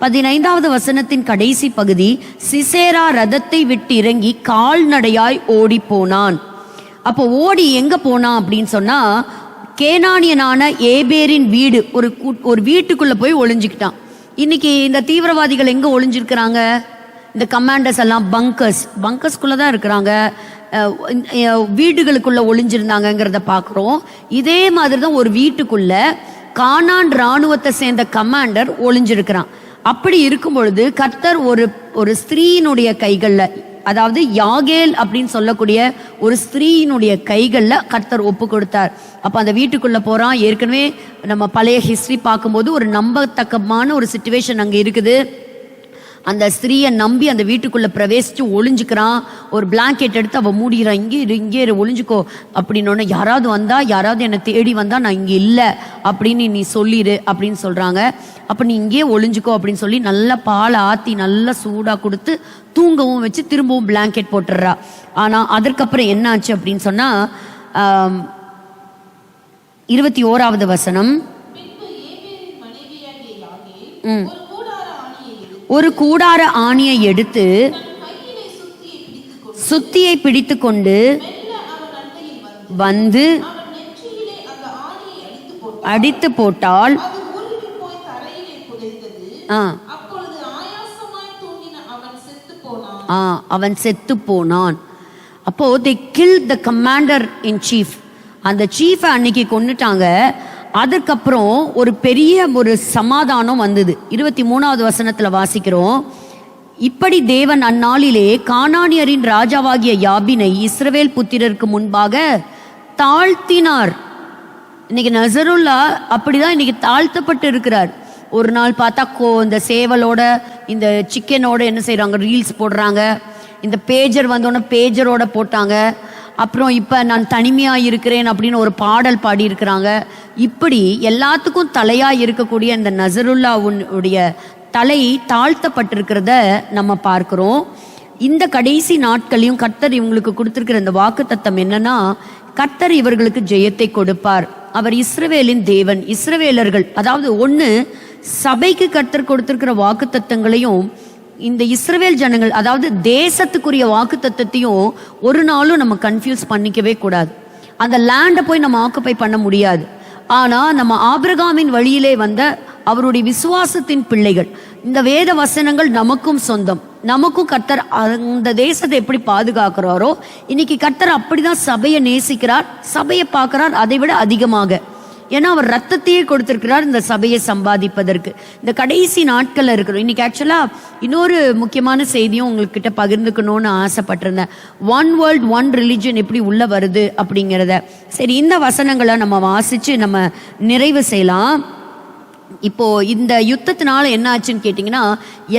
15வது வசனத்தின் கடைசி பகுதி, சிசேரா ரதத்தை விட்டு இறங்கி கால்நடையாய் ஓடி போனான். அப்போ ஓடி எங்க போனான் அப்படின்னு சொன்னா, கேனானியனான ஏபேரின் வீடு, ஒரு வீட்டுக்குள்ள போய் ஒளிஞ்சுக்கிட்டான். இன்னைக்கு இந்த தீவிரவாதிகள் எங்க ஒளிஞ்சிருக்கிறாங்க? இந்த கமாண்டர்ஸ் எல்லாம் பங்கர்ஸ்குள்ளதான் இருக்கிறாங்க. வீடுகளுக்குள்ள ஒளிஞ்சிருந்தாங்கிறத பாக்குறோம். இதே மாதிரிதான் ஒரு வீட்டுக்குள்ள கானான் ராணுவத்தை சேர்ந்த கமாண்டர் ஒளிஞ்சிருக்கிறான். அப்படி இருக்கும் பொழுது கர்த்தர் ஒரு ஸ்திரீயினுடைய கைகள்ல, அதாவது யாகேல் அப்படின்னு சொல்லக்கூடிய ஒரு ஸ்திரீயினுடைய கைகள்ல கர்த்தர் ஒப்பு கொடுத்தார். அப்ப அந்த வீட்டுக்குள்ள போறான். ஏற்கனவே நம்ம பழைய ஹிஸ்டரி பார்க்கும்போது ஒரு நம்பத்தக்கமான ஒரு சிச்சுவேஷன் அங்க இருக்குது. அந்த ஸ்திரீயை நம்பி அந்த வீட்டுக்குள்ள பிரவேசிச்சு ஒளிஞ்சுக்கிறான். ஒரு பிளாங்கெட் எடுத்து அவ மூடிக்கிறான். இங்கே ஒளிஞ்சுக்கோ அப்படின்னு. யாராவது என்னை தேடி வந்தா நான் இங்க இல்ல அப்படின்னு நீ சொல்லிடு அப்படின்னு சொல்றாங்க. அப்ப நீ இங்கே ஒளிஞ்சுக்கோ அப்படின்னு சொல்லி நல்லா பாலை ஆத்தி நல்லா சூடா கொடுத்து தூங்கவும் வச்சு திரும்பவும் பிளாங்கெட் போட்டுடுறா. ஆனா அதற்கப்புறம் என்ன ஆச்சு அப்படின்னு சொன்னா, 21வது வசனம், ஒரு கூடார ஆணியை எடுத்து சுத்தியை பிடித்து கொண்டு வந்து அடித்து போட்டால் அவன் செத்து போனான். அப்போ they killed the commander in chief. அந்த சீஃபை அன்னைக்கு கொன்னுட்டாங்க. அதுக்கப்புறம் ஒரு பெரிய ஒரு சமாதானம் வந்தது. 23வது வசனத்துல வாசிக்கிறோம், இப்படி தேவன் அந்நாளிலே கானானியரின் ராஜாவாகிய யாபினை இஸ்ரவேல் புத்திரருக்கு முன்பாக தாழ்த்தினார். இன்னைக்கு நசருல்லா அப்படிதான் இன்னைக்கு தாழ்த்தப்பட்டு இருக்கிறார். ஒரு நாள் பார்த்தா இந்த சேவலோட இந்த சிக்கனோட என்ன செய்யறாங்க, ரீல்ஸ் போடுறாங்க. இந்த பேஜர் வந்தோடனே பேஜரோட போட்டாங்க. அப்புறம் இப்ப நான் தனிமையா இருக்கிறேன் அப்படின்னு ஒரு பாடல் பாடி இருக்கிறாங்க. இப்படி எல்லாத்துக்கும் தலையா இருக்கக்கூடிய இந்த நசருல்லாவுடைய தலை தாழ்த்தப்பட்டிருக்கிறத நம்ம பார்க்கிறோம். இந்த கடைசி நாட்களையும் கர்த்தர் இவங்களுக்கு கொடுத்திருக்கிற இந்த வாக்குத்தத்தம் என்னன்னா, கர்த்தர் இவர்களுக்கு ஜெயத்தை கொடுப்பார். அவர் இஸ்ரவேலின் தேவன். இஸ்ரவேலர்கள், அதாவது ஒண்ணு சபைக்கு கர்த்தர் கொடுத்திருக்கிற வாக்குத்தத்தங்களையும் இந்த இஸ்ரவேல் ஜனங்கள், அதாவது தேசத்துக்குரிய வாக்குத்தத்தத்தையும் ஒரு நாளும் நம்ம கன்ஃபியூஸ் பண்ணிக்கவே கூடாது. அந்த லேண்டை போய் நம்ம ஆக்குபை பண்ண முடியாது. ஆனா நம்ம ஆபிரகாமின் வழியிலே வந்த அவருடைய விசுவாசத்தின் பிள்ளைகள், இந்த வேத வசனங்கள் நமக்கும் சொந்தம். நமக்கும் கர்த்தர் அந்த தேசத்தை எப்படி பாதுகாக்கிறாரோ, இன்னைக்கு கர்த்தர் அப்படிதான் சபையை நேசிக்கிறார், சபையை பார்க்கிறார். அதை விட அதிகமாக ஏன்னா அவர் ரத்தத்தையே கொடுத்திருக்கிறார் இந்த சபையை சம்பாதிப்பதற்கு. இந்த கடைசி நாட்கள்ல இருக்கிறோம். இன்னைக்கு ஆக்சுவலா இன்னொரு முக்கியமான செய்தியும் உங்ககிட்ட பகிர்ந்துக்கணும்னு ஆசைப்பட்டிருந்தேன். ஒன் வேர்ல்ட் ஒன் ரிலிஜன் எப்படி உள்ள வருது அப்படிங்கிறத. சரி, இந்த வசனங்களை நம்ம வாசிச்சு நம்ம நிறைவு செய்யலாம். இப்போ இந்த யுத்தத்தினால என்ன ஆச்சுன்னு கேட்டிங்கன்னா,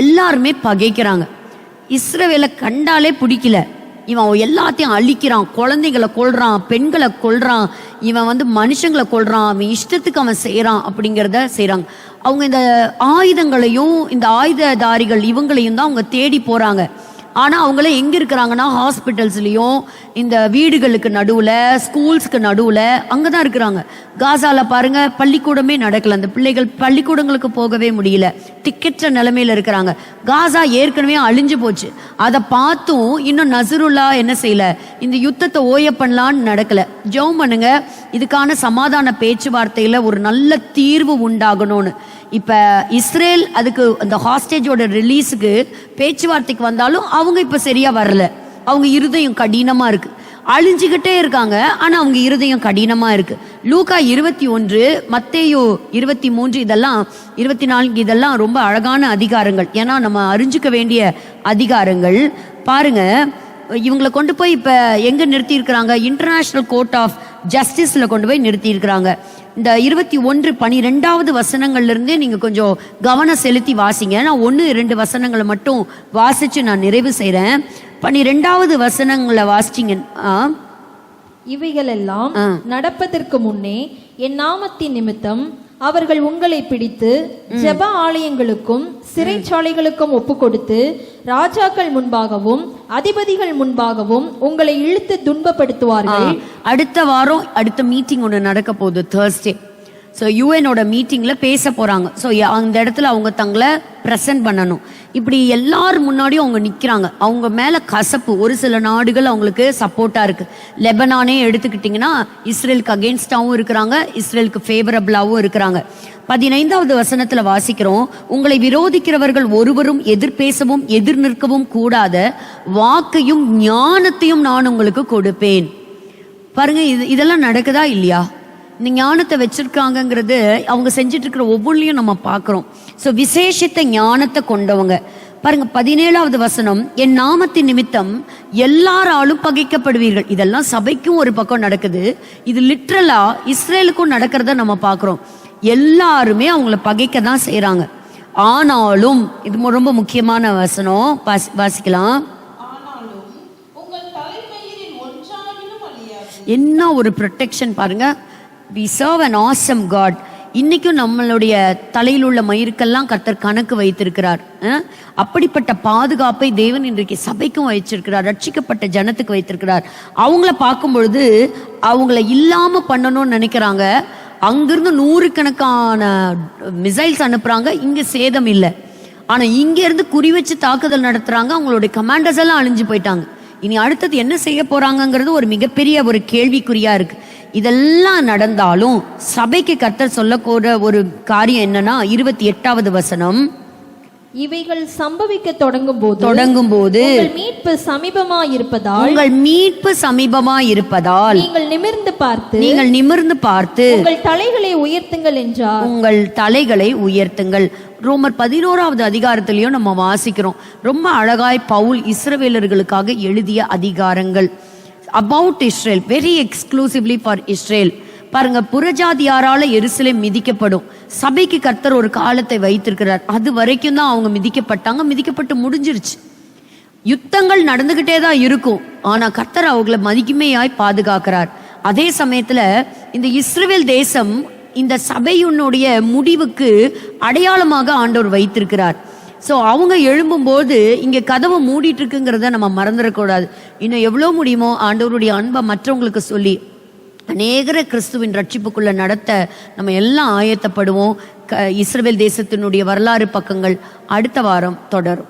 எல்லாருமே பகைக்கிறாங்க. இஸ்ரவேலை கண்டாலே பிடிக்கல. இவன் எல்லாத்தையும் அழிக்கிறான், குழந்தைகளை கொல்றான், பெண்களை கொல்றான், இவன் மனுஷங்களை கொல்றான், அவன் இஷ்டத்துக்கு அவன் செய்யறான் அப்படிங்கிறத செய்யறாங்க. அவங்க இந்த ஆயுதங்களையும் இந்த ஆயுததாரிகள் இவங்களையும் தான் அவங்க தேடி போறாங்க. ஆனா அவங்கள எங்க இருக்கிறாங்கன்னா ஹாஸ்பிட்டல்ஸ்லயும் இந்த வீடுகளுக்கு நடுவுல ஸ்கூல்ஸ்க்கு நடுவுல அங்கதான் இருக்கிறாங்க. காசால பாருங்க, பள்ளிக்கூடமே நடக்கல. அந்த பிள்ளைகள் பள்ளிக்கூடங்களுக்கு போகவே முடியல, திக்கற்ற நிலைமையில இருக்கிறாங்க. காசா ஏற்கனவே அழிஞ்சு போச்சு. அதை பார்த்தும் இன்னும் நசருல்லா என்ன செய்யல, இந்த யுத்தத்தை ஓய பண்ணலான்னு நடக்கல. ஜெபம் பண்ணுங்க, இதுக்கான சமாதான பேச்சுவார்த்தையில ஒரு நல்ல தீர்வு உண்டாகணும்னு. இப்ப இஸ்ரேல் அதுக்கு அந்த ஹாஸ்டேஜோட ரிலீஸுக்கு பேச்சுவார்த்தைக்கு வந்தாலும் அவங்க இப்ப சரியா வரல. அவங்க இருதயம் கடினமா இருக்கு, அழிஞ்சுக்கிட்டே இருக்காங்க. ஆனா அவங்க இருதயம் கடினமா இருக்கு. லூக்கா 21, மத்தேயு 23, இதெல்லாம் 24, இதெல்லாம் ரொம்ப அழகான அதிகாரங்கள். ஏன்னா நம்ம அறிஞ்சுக்க வேண்டிய அதிகாரங்கள். பாருங்க, இவங்களை கொண்டு போய் இப்ப எங்க நிறுத்தி இருக்கிறாங்க? இன்டர்நேஷனல் கோர்ட் ஆஃப் ஜஸ்டிஸ்ல கொண்டு போய் நிறுத்தி இருக்கிறாங்க. இந்த 21-12 வசனங்கள்ல இருந்தே நீங்க கொஞ்சம் கவனம் செலுத்தி வாசிங்க. நான் 1-2 வசனங்களை மட்டும் வாசிச்சு நான் நிறைவு செய்யறேன். 12வது வசனங்களை வாசிச்சிங்கன்னா, இவைகளெல்லாம் நடப்பதற்கு முன்னே என் நாமத்தின் நிமித்தம் அவர்கள் உங்களை பிடித்து ஜெப ஆலயங்களுக்கும் சிறைச்சாலைகளுக்கும் ஒப்பு கொடுத்து ராஜாக்கள் முன்பாகவும் அதிபதிகள் முன்பாகவும் உங்களை இழுத்து துன்பப்படுத்துவார்கள். அடுத்த வாரம் அடுத்த மீட்டிங் ஒன்று நடக்க போகுது, Thursday. ஸோ யூஎனோட மீட்டிங்ல பேச போறாங்க. ஸோ அந்த இடத்துல அவங்க தங்களை ப்ரெசென்ட் பண்ணணும். இப்படி எல்லாரும் முன்னாடியும் அவங்க நிற்கிறாங்க. அவங்க மேல கசப்பு. ஒரு சில நாடுகள் அவங்களுக்கு சப்போர்ட்டா இருக்கு. லெபனானே எடுத்துக்கிட்டிங்கன்னா இஸ்ரேலுக்கு அகெயின்ஸ்டாவும் இருக்கிறாங்க, இஸ்ரேலுக்கு ஃபேவரபிளாவும் இருக்கிறாங்க. 15வது வசனத்துல வாசிக்கிறோம், உங்களை விரோதிக்கிறவர்கள் ஒருவரும் எதிர்பேசவும் எதிர் நிற்கவும் கூடாத வாக்கையும் ஞானத்தையும் நான் உங்களுக்கு கொடுப்பேன். பாருங்க, இதெல்லாம் நடக்குதா இல்லையா? இந்த ஞானத்தை வச்சிருக்காங்கிறது அவங்க செஞ்சுட்டு இருக்கிற ஒவ்வொன்றையும் நம்ம பார்க்கிறோம். ஸோ விசேஷத்தை ஞானத்தை கொண்டவங்க. பாருங்க 17வது வசனம், என் நாமத்தின் நிமித்தம் எல்லாராலும் பகைக்கப்படுவீர்கள். இதெல்லாம் சபைக்கும் ஒரு பக்கம் நடக்குது, இது லிட்ரலா இஸ்ரேலுக்கும் நடக்கிறத நம்ம பார்க்கிறோம். எல்லாருமே அவங்கள பகைக்க தான் செய்யறாங்க. ஆனாலும் இது ரொம்ப முக்கியமான வசனம், வாசிக்கலாம். என்ன ஒரு ப்ரொடெக்ஷன் பாருங்க. We serve an awesome God. இன்னைக்கும் நம்மளுடைய தலையில் உள்ள மயிருக்கெல்லாம் கர்த்தர் கணக்கு வைத்திருக்கிறார். அப்படிப்பட்ட பாதுகாப்பை தேவன் இன்றைக்கு சபைக்கும் வைச்சிருக்கிறார், ரட்சிக்கப்பட்ட ஜனத்துக்கு வைத்திருக்கிறார். அவங்கள பார்க்கும் பொழுது அவங்கள இல்லாம பண்ணணும்னு நினைக்கிறாங்க. அங்கிருந்து 100கணக்கான மிசைல்ஸ் அனுப்புறாங்க, இங்க சேதம் இல்லை. ஆனா இங்க இருந்து குறி வச்சு தாக்குதல் நடத்துறாங்க, அவங்களுடைய கமாண்டர்ஸ் எல்லாம் அழிஞ்சு போயிட்டாங்க. இனி அடுத்தது என்ன செய்ய போறாங்கிறது ஒரு மிகப்பெரிய ஒரு கேள்விக்குறியா இருக்கு. இதெல்லாம் நடந்தாலும் சபைக்கு கர்த்தர் சொல்லக்கூட ஒரு காரியம் என்னன்னா 28வது வசனம், இவைகள் சம்பவிக்க தொடங்கும் போது உங்கள் மீட்பு சமீபமாய் இருப்பதால் நீங்கள் நிமிர்ந்து பார்த்து உங்கள் தலைகளை உயர்த்துங்கள் என்றார். உங்கள் தலைகளை உயர்த்துங்கள். ரோமர் 11வது அதிகாரத்திலையும் நம்ம வாசிக்கிறோம். ரொம்ப அழகாய் பவுல் இஸ்ரவேலர்களுக்காக எழுதிய அதிகாரங்கள் about Israel, very exclusively for Israel. பாருங்க, புறஜாதியாரால எருசலேம் மிதிக்கப்படும். சபைக்கு கர்த்தர் ஒரு காலத்தை வைத்திருக்கிறார். அது வரைக்கும் தான் அவங்க மிதிக்கப்பட்டாங்க, மிதிக்கப்பட்டு முடிஞ்சிருச்சு. யுத்தங்கள் நடந்துகிட்டே தான் இருக்கும், ஆனா கர்த்தர் அவங்களை மதிக்குமையாய் பாதுகாக்கிறார். அதே சமயத்துல இந்த இஸ்ரவேல் தேசம் இந்த சபையினுடைய முடிவுக்கு அடையாளமாக ஆண்டவர் வைத்திருக்கிறார். ஸோ அவங்க எழும்பும்போது இங்கே கதவை மூடிட்டு இருக்குங்கிறத நம்ம மறந்துடக்கூடாது. இன்னும் எவ்வளோ முடியுமோ ஆண்டவருடைய அன்பை மற்றவங்களுக்கு சொல்லி அநேகர கிறிஸ்துவின் ரட்சிப்புக்குள்ள நடத்த நம்ம எல்லாம் ஆயத்தப்படுவோம். இஸ்ரவேல் தேசத்தினுடைய வரலாறு பக்கங்கள் அடுத்த வாரம் தொடரும்.